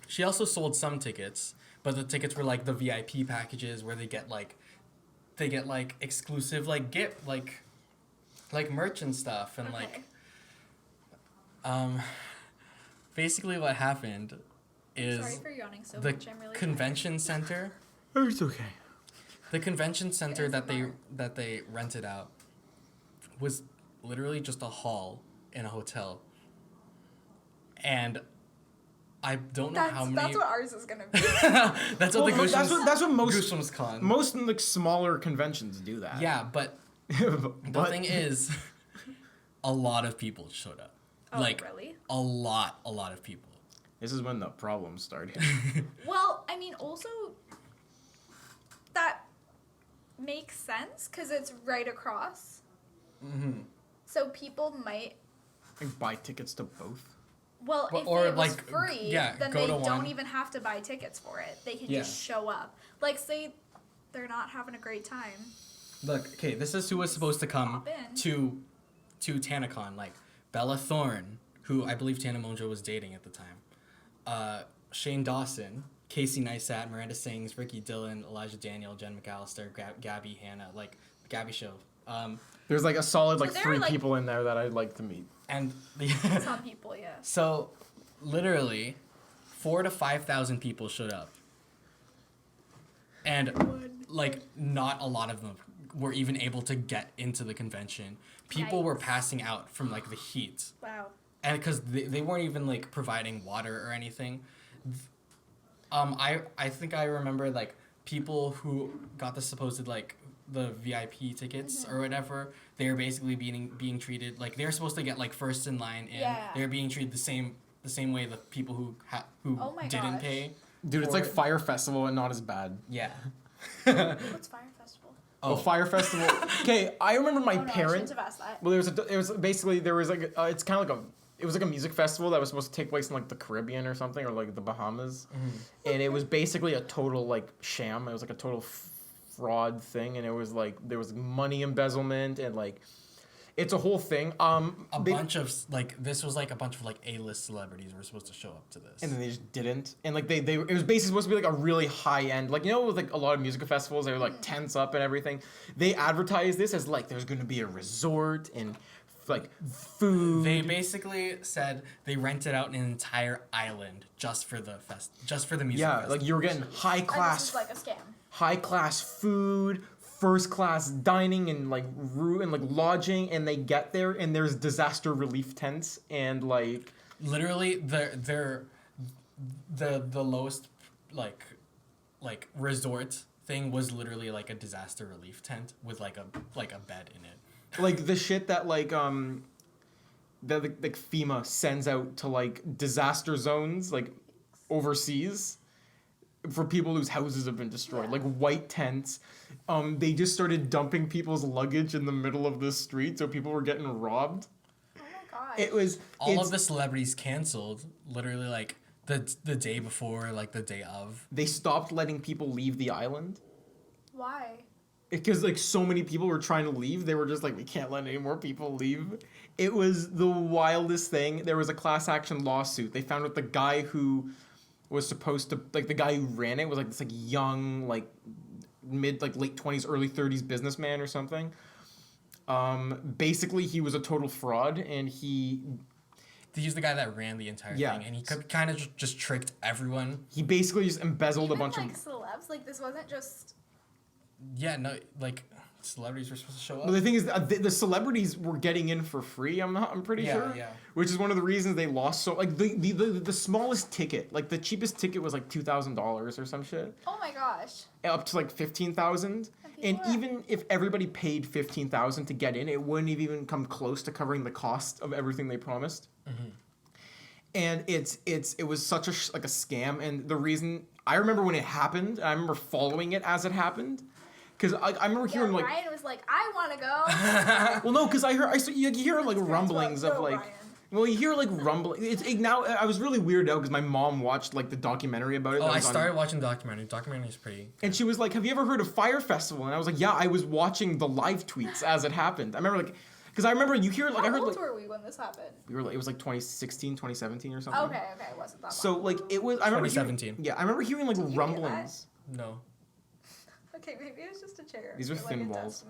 she also sold some tickets, but the tickets were like the VIP packages where they get like exclusive like gift like merch and stuff, and Okay. basically what happened is Sorry for yawning so the much. I'm really convention center. Oh, it's okay. The convention center is that a they rented out was literally just a hall in a hotel. And I don't know how many. That's what ours is gonna be. That's what the Well, GOOSHLEMS. that's what most GOOSHLEMS con. most like smaller conventions do that. Yeah, but the thing is, a lot of people showed up. Oh, like really? a lot of people. This is when the problem started. Well, I mean, also that makes sense because it's right across. Mm-hmm. So people might. Like, buy tickets to both. Well, But- if or, it was like, free, yeah, then go they to don't one. even have to buy tickets for it. They can Yeah. just show up. Like, say they're not having a great time. Look, okay, this is who was supposed to come Pop in. to Tanacon, like Bella Thorne, who I believe Tana Mongeau was dating at the time. Shane Dawson, Casey Neistat, Miranda Sings, Ricky Dillon, Elijah Daniel, Jen McAllister, Gabby Hanna, like the Gabby Show. There's like a solid like So there 3 are, like- people in there that I'd like to meet. And the Some people, yeah. so literally 4,000 to 5,000 people showed up. And like not a lot of them were even able to get into the convention. People were Yikes. passing out from like the heat. Wow. And because they weren't even like providing water or anything. I think I remember like people who got the supposed like the VIP tickets or whatever, they were basically being treated like they were supposed to get like first in line in. Yeah. They were being treated the same way the people who Oh my didn't gosh. pay. Dude, it's for like it. Fire Festival and not as bad. Yeah. What's Fire Festival? Oh, Fire Festival. Okay, I remember my Oh, no, I parents. shouldn't have asked that. Well, it was basically there was like it's kind of like it was like a music festival that was supposed to take place in like the Caribbean or something or like the Bahamas, and it was basically a total like sham. It was like a total fraud thing, and it was like there was money embezzlement and like it's a whole thing. Bunch of like this was like a bunch of like A-list celebrities were supposed to show up to this. And then they just didn't. And like they it was basically supposed to be like a really high end, like, you know, with like a lot of music festivals, they were like tents up and everything. They advertised this as like there's gonna be a resort and like food. They basically said they rented out an entire island just for the music Yeah, festival. like you were getting high And class this is like a scam. high class food, first class dining and like lodging, and they get there and there's disaster relief tents and like literally the lowest like resort thing was literally like a disaster relief tent with like a bed in it. like the shit that like that like FEMA sends out to like disaster zones like overseas for people whose houses have been destroyed, like white tents. They just started dumping people's luggage in the middle of the street, so people were getting robbed. Oh my god. It was All of the celebrities canceled literally like the day before, like the day of. They stopped letting people leave the island Why? because like so many people were trying to leave. They were just like, we can't let any more people leave. It was the wildest thing. There was a class action lawsuit. They found out the guy who was supposed to, like, the guy who ran it was like this like young like late 20s, early 30s businessman or something. Basically, he was a total fraud, and he's the guy that ran the entire thing, and he kind of just tricked everyone. He basically just embezzled Even, a bunch like, of... celebs, like, this wasn't just... Yeah, no, like, celebrities were supposed to show up. But the thing is, the celebrities were getting in for free, I'm pretty sure. Yeah. Which is one of the reasons they lost so... Like, the smallest ticket, like, the cheapest ticket was, like, $2,000 or some shit. Oh my gosh. Up to, like, 15,000. And even if everybody paid 15,000 to get in, it wouldn't have even come close to covering the cost of everything they promised. Mm-hmm. And it was such a scam. And the reason I remember when it happened, I remember following it as it happened, because I remember hearing like Ryan was like, I want to go. well, no, because you hear like rumblings of like. Ryan. Well, you hear like rumbling. Now I was really weirded out because my mom watched like the documentary about it. Oh, I started watching the documentary. The documentary is pretty. And she was like, "Have you ever heard of Fire Festival?" And I was like, "Yeah, I was watching the live tweets as it happened." I remember like, because I remember you hear like How I heard old like. were we when this happened? We were like, it was like 2016, 2017 or something. Okay, it wasn't that long. So like it was. I remember 2017. Yeah, I remember hearing like rumblings. No. Okay, maybe it's just a chair. These are thin like, walls.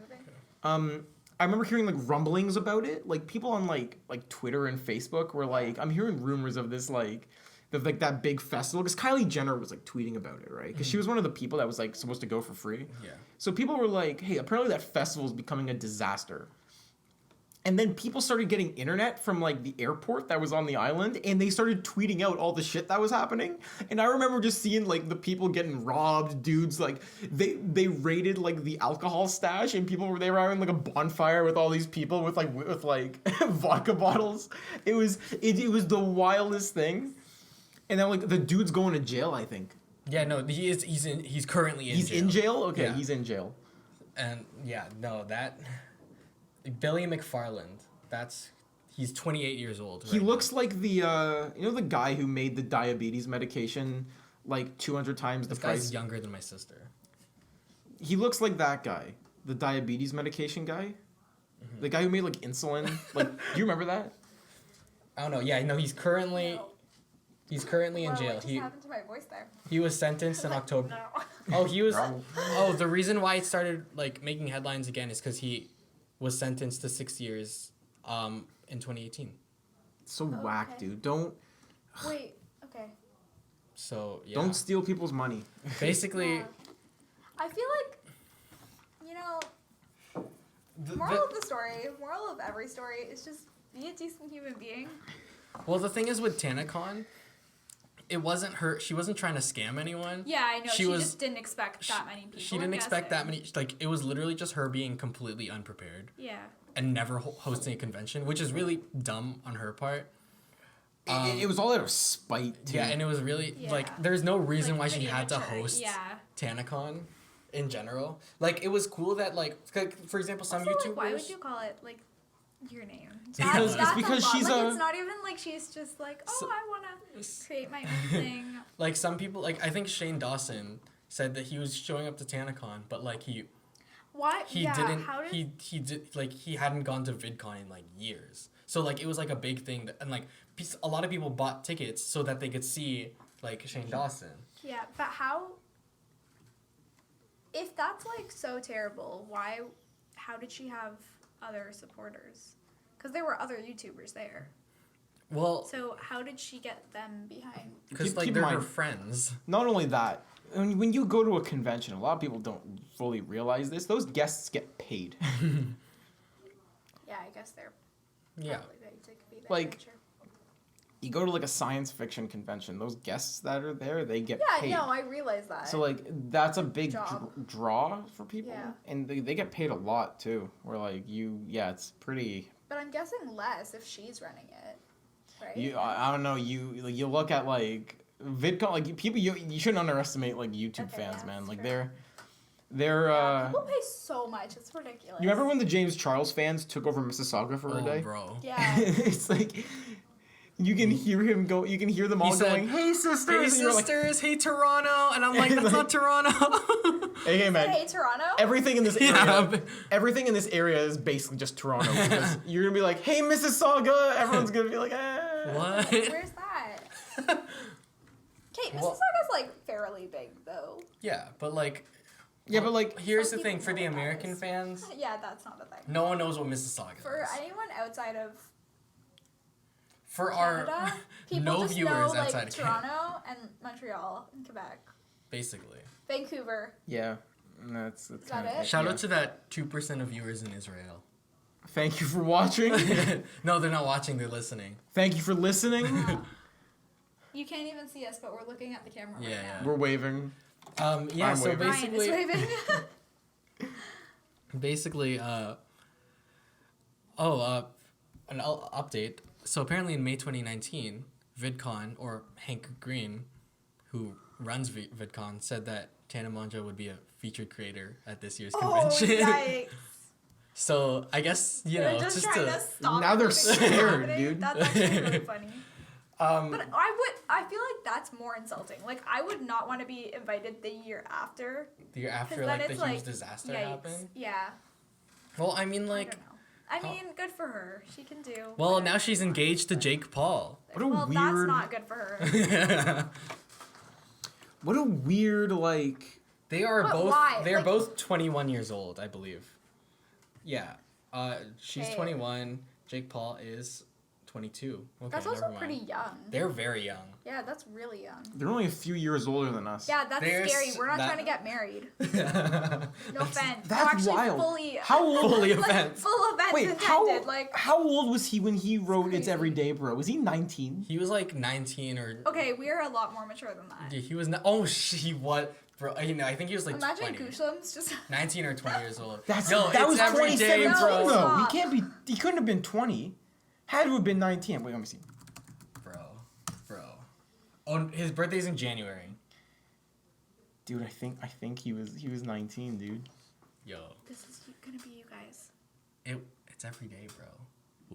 I remember hearing like rumblings about it. Like people on like Twitter and Facebook were like, I'm hearing rumors of this like that big festival, because Kylie Jenner was like tweeting about it, right? Because she was one of the people that was like supposed to go for free. Yeah. So people were like, hey, apparently that festival is becoming a disaster. And then people started getting internet from like the airport that was on the island, and they started tweeting out all the shit that was happening. And I remember just seeing like the people getting robbed, dudes like they raided like the alcohol stash, and they were having like a bonfire with all these people with vodka bottles. It was the wildest thing. And then like the dude's going to jail, I think. Yeah, no, he's currently in jail. He's in jail? Okay, yeah. He's in jail. And yeah, no, that Billy McFarland, he's 28 years old. He looks like the the guy who made the diabetes medication like 200 times the price. This guy's younger than my sister. He looks like that guy, the diabetes medication guy. Mm-hmm. The guy who made like insulin. Like, do you remember that? I don't know. Yeah, no, he's currently in jail. What just happened to my voice there? He was sentenced in October. No. Oh, he was. Oh, the reason why it started like making headlines again is because he was sentenced to 6 years in 2018. So whack, dude. Don't... Wait, okay. So, yeah. Don't steal people's money. Basically... Yeah. I feel like, moral of the story, moral of every story is just be a decent human being. Well, the thing is with Tanacon, it wasn't her. She wasn't trying to scam anyone. Yeah, I know. She just didn't expect that many people. She didn't expect that many. Like, it was literally just her being completely unprepared. Yeah. And never hosting a convention, which is really dumb on her part. It was all out of spite, too. Yeah, and it was really, like, there's no reason why she had to host Yeah. Tanacon in general. Like, it was cool that, like, for example, some also, YouTubers... Like, why would you call it, like, your name? It's because she's like, it's not even like she's just like, I want to create my own thing. Like, some people, like, I think Shane Dawson said that he was showing up to Tanacon, but, like, he hadn't gone to VidCon in, like, years. So, like, it was, like, a big thing. And, like, a lot of people bought tickets so that they could see, like, Shane Dawson. Yeah, but how... If that's, like, so terrible, how did she have other supporters? Because there were other YouTubers there. Well... So how did she get them behind? Because, like, they're her friends. Not only that, when you go to a convention, a lot of people don't fully realize this. Those guests get paid. Yeah, I guess they're probably paid to be there. Like, you go to like a science fiction convention, those guests that are there, they get paid. Yeah, no, I realize that. So like that's a big draw for people, and they get paid a lot too. Where like it's pretty. But I'm guessing less if she's running it, right? I don't know. You look at like VidCon, like people. You shouldn't underestimate like YouTube fans, man. Like true. they're people pay so much. It's ridiculous. You remember when the James Charles fans took over Mississauga for a day? Bro. Yeah. It's like you can hear him go. You can hear them all going, "Hey sisters, hey sisters, hey Toronto," and I'm like, "That's not Toronto." Hey man. Hey Toronto. Everything in this area, everything in this area is basically just Toronto. Because you're gonna be like, "Hey Mississauga," everyone's gonna be like, "Eh." What? Where's that? Okay, Mississauga's like fairly big though. Yeah, but like, Yeah, but like, Here's the Some thing people for know the what that American is. fans. Yeah, that's not a thing. No one knows what Mississauga For is. anyone outside of For Canada, our people no just viewers know like outside of Canada, Toronto and Montreal and Quebec, basically. Vancouver. yeah, that's that kinda it? Shout yeah. out to that 2% of viewers in Israel. Thank you for watching. No, they're not watching. They're listening. Thank you for listening. You can't even see us, but we're looking at the camera right Yeah, now. We're waving. Yeah. I'm So waving. Ryan is waving. basically, an update. So apparently in May 2019, VidCon, or Hank Green, who runs VidCon, said that Tana Mongeau would be a featured creator at this year's Oh, convention. yikes. So I guess, you They're know, just just trying to... to stop Now they're everything from scared, happening. dude. That's actually really funny. Um, But I feel like that's more insulting. Like, I would not want to be invited the year after. the year 'cause after, then like, the it's huge like, disaster yikes. happened. Yeah. Well, I mean, I like... don't know. I mean, good for her. She can do. Well, whatever now she's she wants. engaged to Jake Paul. What a Well, that's weird- not good for her. What a weird like. They are But both. why? They are Like- both 21 years old, I believe. Yeah. She's Okay. 21. Jake Paul is 22. Okay, That's also never mind. pretty young. They're very young. Yeah, that's really young. They're only a few years older than us. Yeah, that's There's scary. We're not that- trying to get married. No offense. that's actually, wild. Fully, How old? Fully like, offense. full offense Wait, intended. Like, how old was he when he wrote It's crazy. Every Day, Bro? Was he 19? He was like 19 or. okay, we are a lot more mature than that. Yeah, he was. Oh, he what? Bro, you know, I think he was like Imagine 20. GOOSHLEMS just. 19 or 20 years old. That It's was every day, 2017 bro. No. though. He Stop. can't be. He couldn't have been 20. Had to have been 19. Wait, let me see. Bro. Oh, his birthday's in January. Dude, I think he was 19, dude. Yo, This is gonna be you guys. it's every day, bro.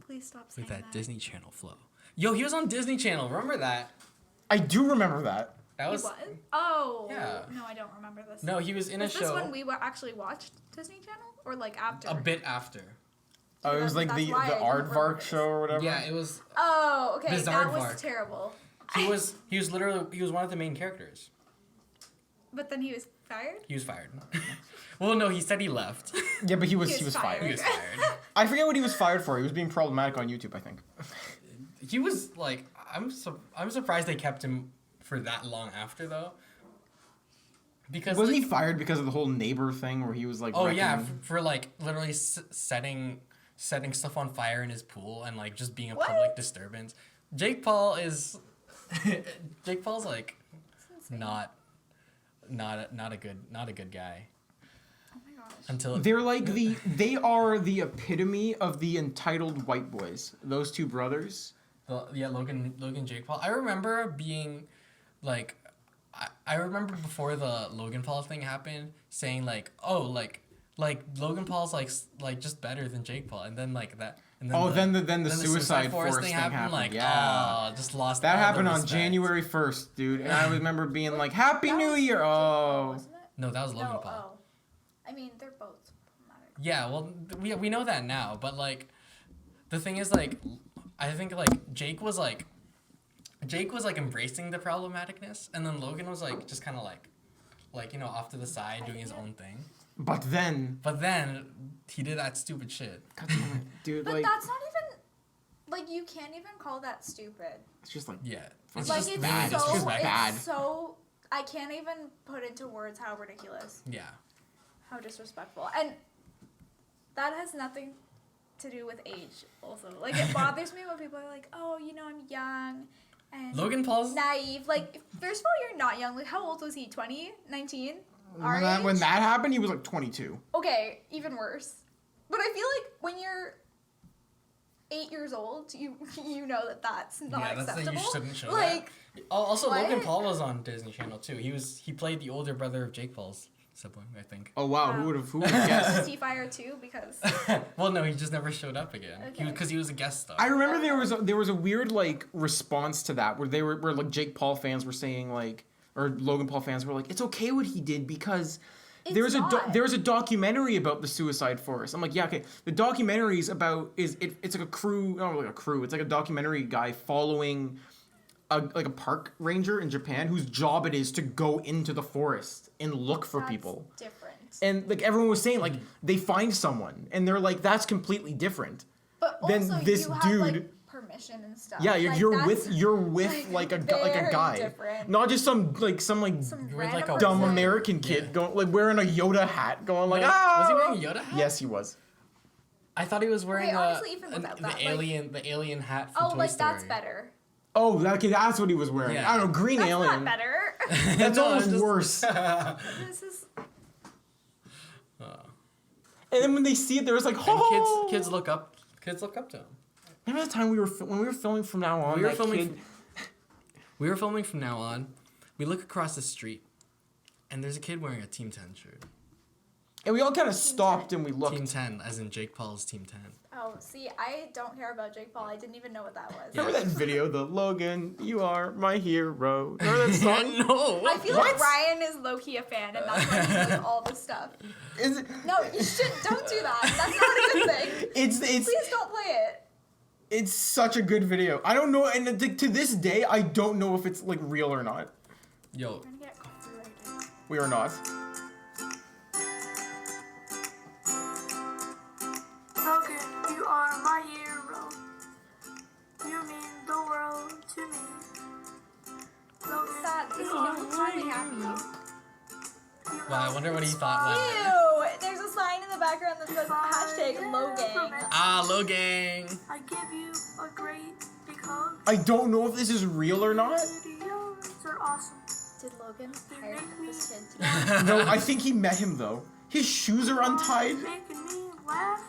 Please stop saying With that Disney Channel flow. Yo, he was on Disney Channel. Remember that? I do remember that. That He was. was? Oh. Yeah. No, I don't remember this. No, he was in Was a this show when we actually watched Disney Channel, or like after? a bit after. Oh, it was like That's the why I don't remember Aardvark this. show or whatever. Yeah, it was. Oh, okay. Bizarre That was Vark. terrible. He was one of the main characters. But then he was fired. He was fired. Well, no, he said he left. Yeah, but he was He was fired. He was fired. I forget what he was fired for. He was being problematic on YouTube, I think. He was like, I'm surprised they kept him for that long after though. Because Wasn't like, he fired because of the whole neighbor thing where he was like? Oh yeah, wrecking- for like literally setting stuff on fire in his pool and like just being a What? public disturbance. Jake Paul is Jake Paul's like not a good guy Oh my gosh. until They're like they are the epitome of the entitled white boys. Those two brothers. Logan Jake Paul. I remember being like I remember before the Logan Paul thing happened saying like, oh, like Logan Paul's like just better than Jake Paul, and then like that and then then the Suicide Forest thing happened. like Yeah. oh, just lost That all the happened on respect. January 1st, dude. And I remember being like, Happy That New was Year. Jake Paul, Oh. wasn't it? No, that was Logan No, Paul. oh. I mean, they're both problematic. Yeah, well, we know that now, but like, the thing is like, I think like Jake was like embracing the problematicness, and then Logan was like just kind of like you know off to the side doing his own thing. But then, But then he did that stupid shit. God damn it, dude, But like, that's not even. Like, you can't even call that stupid. it's just like, Yeah, It's Like, just it's bad. so. It's just it's bad. so. I can't even put into words how ridiculous, yeah. how disrespectful. And that has nothing to do with age, also. Like, it bothers me when people are like, oh, you know, I'm young and Logan Paul's naive. Like, first of all, you're not young. Like, how old was he? 20? 19? Our when age? that happened, he was like 22. Okay, even worse. But I feel like when you're 8 years old, you know that that's not yeah, that's acceptable. you shouldn't show like, that. Also, what? Logan Paul was on Disney Channel too. He played the older brother of Jake Paul's sibling, I think. Oh, wow. Wow. Who would have was guessed? he fired too? Because Well, no, he just never showed up again. Okay. Because he was a guest star. I remember there was a weird like response to that where where like Jake Paul fans were saying like, or Logan Paul fans were like, it's okay what he did because It's there's not. there's a documentary about the Suicide Forest. I'm like, yeah, okay. The documentary is about it's like a crew, not like a crew. It's like a documentary guy following a park ranger in Japan whose job it is to go into the forest and look for that's people. different. And like everyone was saying, like they find someone and they're like, that's completely different. But Then also, this you have, dude- like, permission and stuff. Yeah, Like, you're that's, with like a very guy, different. not just some Some You're random like a dumb person. American kid Yeah. going like wearing a Yoda hat, going like Wait, ah. was he wearing a Yoda hat? Yes, he was. I thought he was wearing honestly, even without the that, like- alien hat from Oh, Toy like Story. that's better. Oh, okay, that's what he was wearing. Yeah. I don't know, green That's alien. not better. That's No, almost it's just- worse. This is. And then when they see it, they're just like, And oh. kids look up to him. Remember the time when we were filming from now on? We were that filming. kid- We were filming from now on. We look across the street, and there's a kid wearing a Team 10 shirt. and we all kind of stopped and we looked. Team 10, as in Jake Paul's Team 10. Oh, see, I don't care about Jake Paul. I didn't even know what that was. Remember that video, the Logan, you are my hero. Remember that song? No. I feel What? like Ryan is low key a fan, and that's why he knows all this stuff. Is it? No, you should don't do that. That's not a good thing. It's Please don't play it. it's such a good video. I don't know, and to this day, I don't know if it's like real or not. Yo, We're gonna get copyrighted. We are not. Logan, you are my hero. You mean the world to me. Logan, Sad. This you is are he looks my really happy. hero. You wow, I know wonder what he it's thought fine. that. Ew! There's a sign in the background that says hashtag Logan. Logang. I give you a great big hug. I don't know if this is real or not. Videos are awesome. Did Logan hire make me this kid to do No, I think he met him though. His shoes are untied. Making me laugh.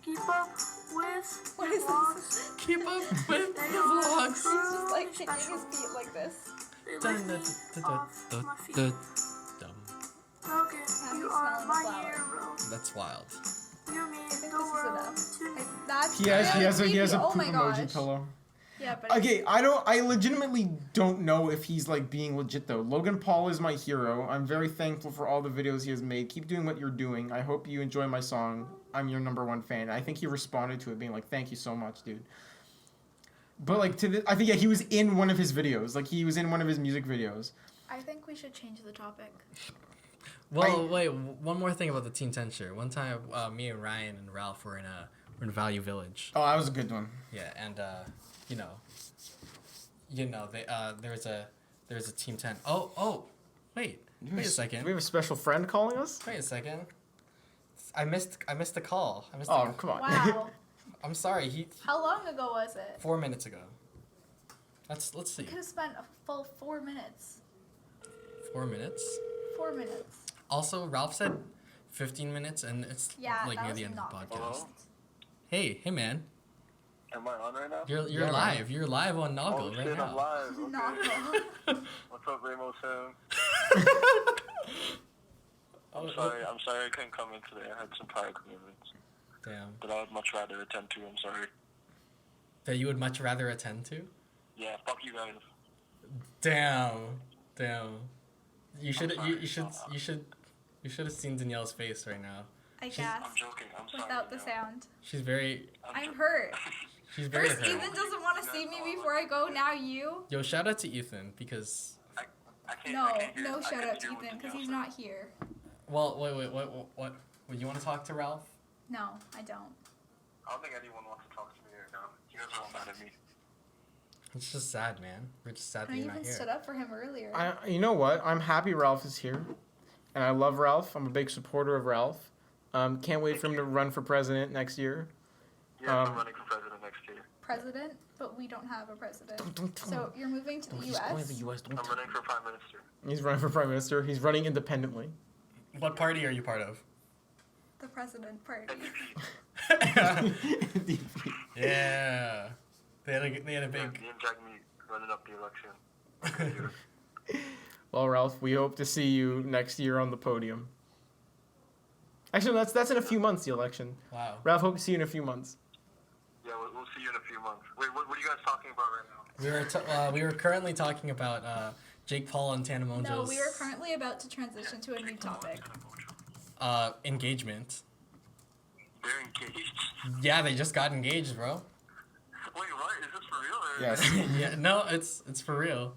Keep up with What your is vlogs. this? Keep up with They the are vlogs. He's just like truly kicking his special. feet like this. They lift me off my feet. Logan, Yeah, you he's are smelling my the flower. hero. That's wild. You mean I think the this is world enough. to me. That's He has really a creepy. Oh poop my emoji gosh. pillow. Yeah, but Okay, I legitimately don't know if he's like being legit though. Logan Paul is my hero. I'm very thankful for all the videos he has made. Keep doing what you're doing. I hope you enjoy my song. I'm your #1 fan. I think he responded to it being like, "Thank you so much, dude." But like I think yeah, he was in one of his videos. Like he was in one of his music videos. I think we should change the topic. Well, wait. One more thing about the Team 10 shirt. One time, me and Ryan and Ralph were in Value Village. Oh, that was a good one. Yeah, and they there's a Team 10. Oh, wait a second. Do we have a special friend calling us? Wait a second. I missed the call. Oh, come on. Wow. I'm sorry. How long ago was it? 4 minutes ago. Let's see. Could have spent a full 4 minutes. 4 minutes. 4 minutes. Also, Ralph said 15 minutes, and it's Yeah, like that near was the end of the not podcast. Hello? Hey man, Am I on right now? you're Yeah, man. live. You're live on Oh Noggle right shit, I'm now. live. Okay. Not What's up, Ramos fam? Oh, I'm sorry I couldn't come in today. I had some prior commitments damn. that I would much rather attend to. I'm sorry. That you would much rather attend to? Yeah, fuck you guys. Damn. You should sorry. you should have seen Danielle's face right now. I She's- guess. I'm joking. I'm sorry. Without the Danielle. sound. She's very I'm hurt. very First, hurt. Ethan doesn't want to see me before I go. Now you. Yo, shout out to Ethan because I can't, No, I can't hear, no I shout couldn't out to hear what Ethan because Danielle he's said. not here. well, wait, what? Would you want to talk to Ralph? No, I don't. I don't think anyone wants to talk to me right now. You guys are all mad at me. It's just sad, man. We're just sad that I you're even not stood here. up for him earlier. You know what? I'm happy Ralph is here, and I love Ralph. I'm a big supporter of Ralph. Can't wait for him to run for president next year. Yeah, I'm running for president next year. President, but we don't have a president. Don't tell So you're moving to the He's going to the U.S. U.S. Don't I'm tell running for prime minister. He's running for prime minister. He's running independently. What party are you part of? The president party. NDP. Yeah. They had a Yeah, big. me and Jack meet running up the election. Well, Ralph, we hope to see you next year on the podium. Actually, that's in a few months, the election. Wow. Ralph, hope to see you in a few months. Yeah, we'll see you in a few months. Wait, what are you guys talking about right now? We were currently talking about Jake Paul and Tana Mongeau's No, we are currently about to transition to a new topic. engagement. They're engaged? Yeah, they just got engaged, bro. Wait, what? Is this for real? Or Yes. Yeah, no, it's for real.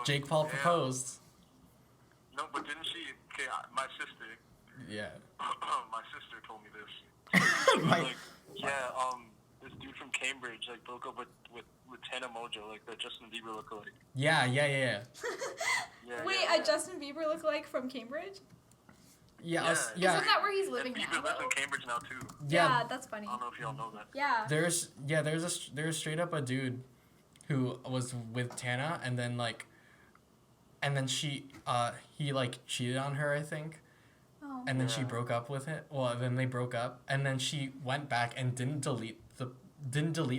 Jake Paul damn. proposed. my sister. Yeah. My sister told me this. She was My- like, this dude from Cambridge like broke up with Tana Mongeau, like the Justin Bieber lookalike. Yeah. Yeah, Wait, yeah, a Justin Bieber lookalike from Cambridge? Yeah. Yeah. Yeah. Isn't that where he's living And now? Bieber lives in though? Cambridge now too. Yeah, that's funny. I don't know if y'all know that. Yeah. There's straight up a dude who was with Tana and then he like cheated on her, I think. Oh. And then she Yeah. broke up with him. Well, then they broke up and then she went back and didn't delete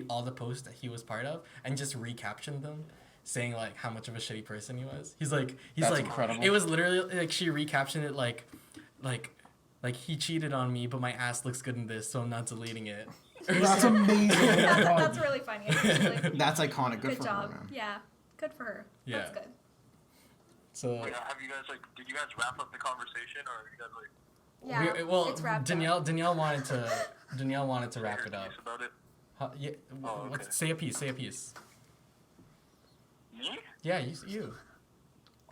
all the posts that he was part of and just recaptioned them saying like how much of a shitty person he was. He's That's like incredible. It was literally like she recaptioned it like he cheated on me, but my ass looks good in this, so I'm not deleting it. That's amazing. That's really funny. Actually. That's iconic. Good Good for job. her, man. Yeah. Good for her. Yeah. That's good. So Yeah, have you guys did you guys wrap up the conversation, or are you guys Yeah. It's wrapped up. Danielle wanted to wrap it up. curious about it? Yeah. Oh, okay. Say a piece. Me? Yeah, you.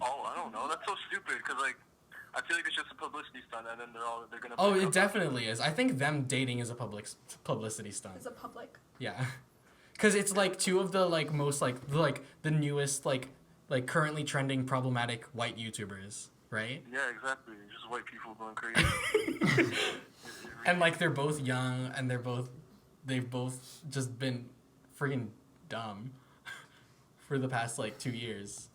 Oh, I don't know. That's so stupid. Cause I feel like it's just a publicity stunt, and then they're gonna. Oh, break it up. definitely is. I think them dating is a publicity stunt. It's a public. Yeah, because it's like two of the like most like the newest like currently trending problematic white YouTubers, right? Yeah, exactly. Just white people going crazy. And like they're both young and they've both just been freaking dumb for the past like 2 years.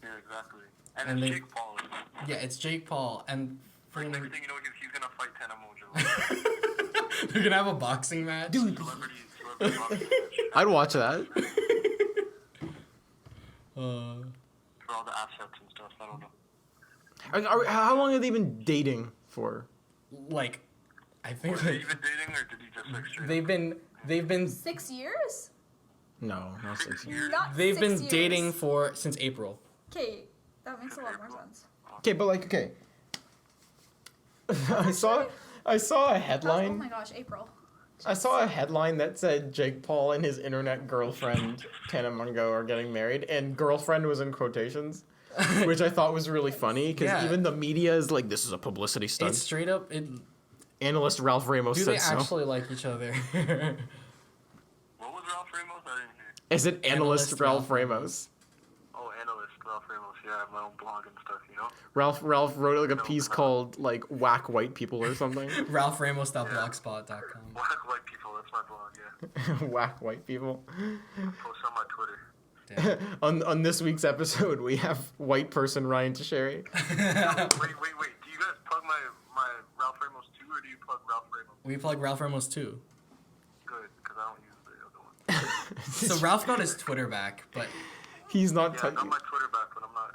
Yeah, exactly. And And then they- Jake Paul. Yeah, it's Jake Paul and Like, freaking. next thing you know, he's gonna fight Tana Mongeau. They're gonna have a boxing match. Dude, Celebrity boxing match. I'd watch that. For all the assets and stuff. I don't know. How long have they been dating for? Like, I think Was he like even dating, or did he just like straight they've been 6 years? No, not 6 years. Not they've 6 been years. dating since April. Okay, that makes a lot more sense. Okay, but like, okay. I saw a Oh headline. my gosh, April. I saw a headline that said Jake Paul and his internet girlfriend Tana Mongeau are getting married, and girlfriend was in quotations, which I thought was really funny because Yeah. even the media is like, this is a publicity stunt. It's straight up. Analyst Ralph Ramos Do said they so. actually like each other? What was Ralph Ramos? I didn't hear. Is it analyst Ralph Ramos? Oh, analyst Ralph Ramos. Yeah, I have my own blog and stuff, you know? Ralph wrote like a piece called like Whack White People or something. RalphRamos.blogspot.com. Black white people, that's my blog, yeah. Whack White People. Post on my Twitter. Damn. on this week's episode, we have white person Ryan Tocheri. Wait. Do you guys plug my Ralph Ramos 2, or do you plug Ralph Ramos? We plug Ralph Ramos too. Good, because I don't use the other one. So Ralph got his Twitter back, but He's not Yeah, I touching. got my Twitter back, but I'm not.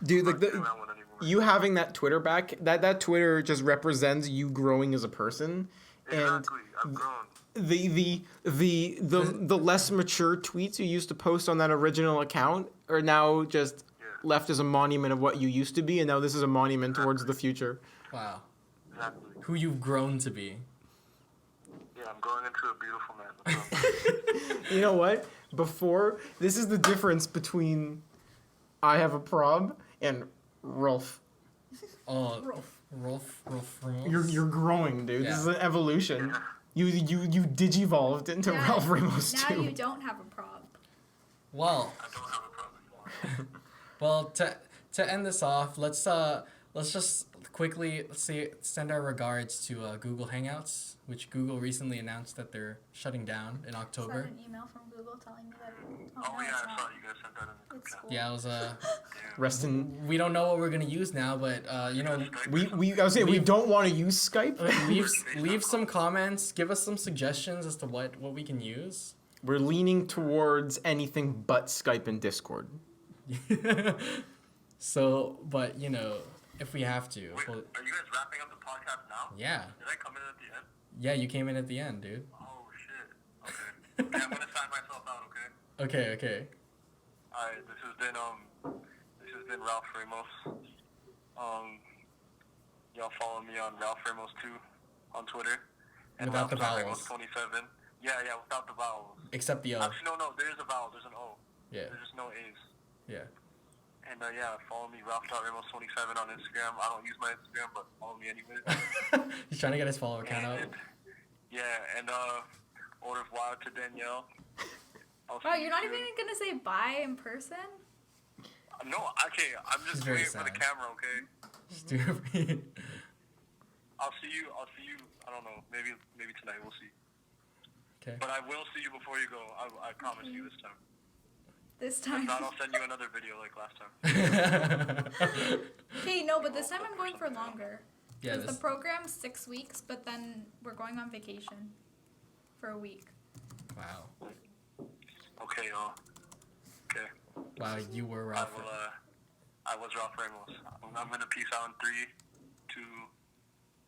Dude, like I'm not doing that one anymore. you having that Twitter back, that Twitter just represents you growing as a person, Exactly, I've grown. and the less mature tweets you used to post on that original account are now just Yeah. left as a monument of what you used to be, and now this is a monument towards the future. wow, Exactly. who you've grown to be. Yeah, I'm growing into a beautiful man. That's all. You know what? Before, this is the difference between I have a prob and Rolf. Oh, Rolf. Rolf. You're growing, dude. This is Yeah. an evolution. You digivolved into Yeah, Ralph Ramos now too. you don't have a prob. Well, I don't have a problem. well, to end this off, let's just quickly send our regards to Google Hangouts, which Google recently announced that they're shutting down in Is that October. an email from Google telling me that? Oh, no, yeah, it's I not. saw you guys sent that in the group It's chat. cool. Yeah, it was Rest in. we don't know what we're gonna use now, but you know, I was saying we don't want to use Skype. leave some comments, give us some suggestions as to what we can use. We're leaning towards anything but Skype and Discord. So, but you know, if we have to, Wait, well, are you guys wrapping up the podcast now? yeah, Did I come in at the end? yeah, you came in at the end, dude. Oh, shit. Okay. Okay, I'm gonna sign myself out, okay? Okay. Alright, this has been Ralph Ramos. Y'all follow me on Ralph Ramos 2 on Twitter. And Without the Ralph vowels. 27. Yeah, without the vowels. Except the O. Actually, no, there is a vowel. There's an O. Yeah, There's just no A's. yeah. And yeah, follow me, Ralph.Ramos27 on Instagram. I don't use my Instagram, but follow me anyway. He's trying to get his follower count up. Yeah, and au revoir to Danielle. Wow, you're not even gonna say bye in person? No, okay, I'm just very waiting for the sad. camera, okay? Stupid. I'll see you, I don't know, maybe tonight, we'll see. Okay. But I will see you before you go, I promise you this time. This If time. not, I'll send you another video like last time. Okay, no, but this time I'm going for longer. Yeah, Because the program's 6 weeks, but then we're going on vacation for a week. Wow. Okay, y'all. Okay. Wow, you were Ralph. I was Ralph Ramos. I'm gonna peace out in 3, 2,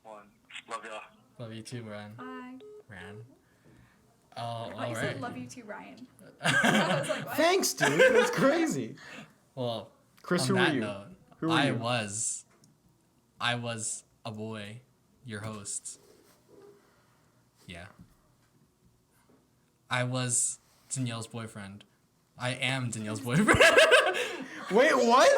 1. Love y'all. Love you too, Ran. Bye. Ran. Oh, I thought all you right. said love you too, Ryan. I was like, what? Thanks, dude. That's crazy. Well, Chris, on who that are you? note, Who are I you? was a boy, your host. Yeah. I was Danielle's boyfriend. I am Danielle's boyfriend. Wait, what?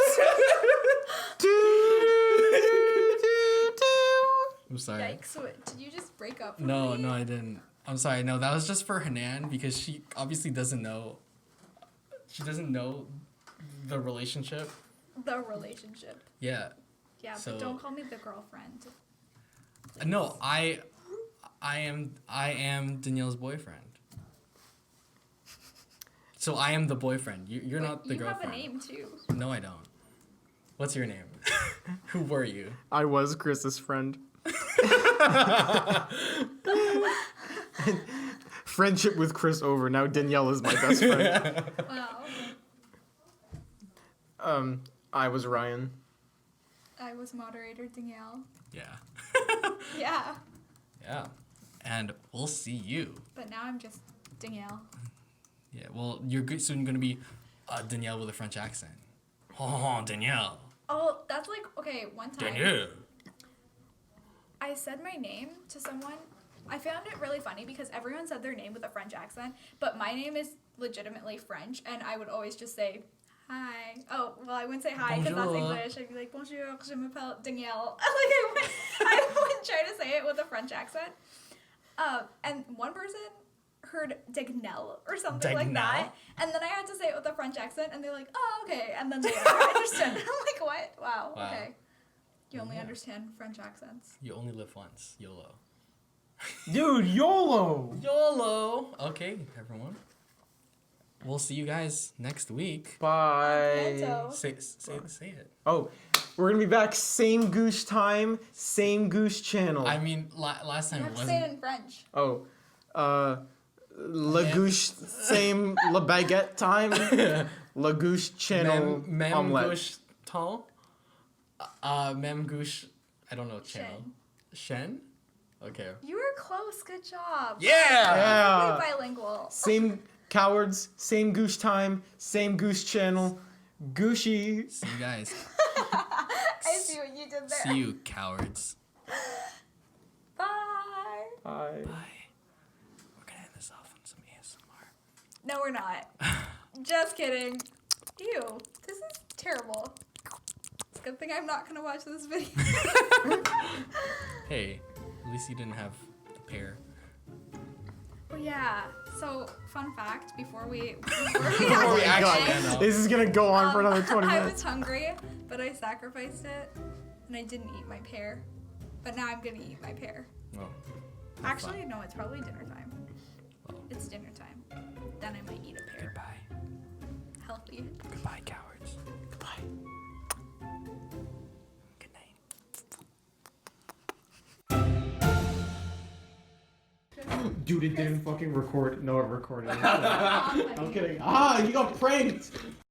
I'm sorry. Yikes, what, did you just break up with No, me? no, I didn't. I'm sorry. No, that was just for Hanan because she obviously doesn't know. She doesn't know the relationship. The relationship. Yeah. Yeah, So- but don't call me the girlfriend. No, I am Danielle's boyfriend. So I am the boyfriend. You're Wait, not the you girlfriend. have a name too. No, I don't. What's your name? Who were you? I was Chris's friend. Friendship with Chris over. Now Danielle is my best friend. Wow. I was Ryan. I was moderator Danielle. Yeah. Yeah, Yeah. And we'll see you. but now I'm just Danielle. Yeah. Well, you're soon gonna be Danielle with a French accent. Oh, Danielle. Oh, that's like, okay, one time Danielle. I said my name to someone. I found it really funny because everyone said their name with a French accent, but my name is legitimately French, and I would always just say, hi. Oh, well, I wouldn't say hi because that's Bonjour. English. I'd be like, bonjour, je m'appelle Danielle. Like, I wouldn't try to say it with a French accent. And one person heard Danielle or something like Danielle? that, and then I had to say it with a French accent, and they're like, oh, okay, and then they understood. I'm like, what? Wow, Wow. okay. You only Yeah. understand French accents. You only live once. YOLO. Dude, YOLO! YOLO. Okay, everyone. We'll see you guys next week. Bye. Bientôt. Say it. Oh, we're gonna be back same Goosh time, same Goosh channel. I mean, last time You it have to say it wasn't. in French. Oh, La Goosh, same La Baguette time. La Goosh channel Mem omelette. gauche temps. Mem gauche. I don't know channel. Shen. Okay. You were close. Good job. Yeah. Yeah. Really bilingual. Same cowards, same Goosh time, same Goosh channel. Gooshy. See you guys. I see what you did there. See you, cowards. Bye. Bye. Bye. We're gonna end this off on some ASMR. No, we're not. Just kidding. Ew. This is terrible. It's a good thing I'm not going to watch this video. Hey, at least you didn't have the pear. Oh, yeah. So, fun fact, before we Oh my actually god, end up. this is gonna go on for another 20 I minutes. was hungry, but I sacrificed it, and I didn't eat my pear. But now I'm going to eat my pear. Well, Actually, no, it's probably dinner time. Well. It's dinner time. Then I might eat a pear. goodbye. Healthy. Goodbye, cowards. Goodbye. Good night. Dude, it didn't fucking record. No, it recorded. Ah, I'm kidding. Ah, you got pranked!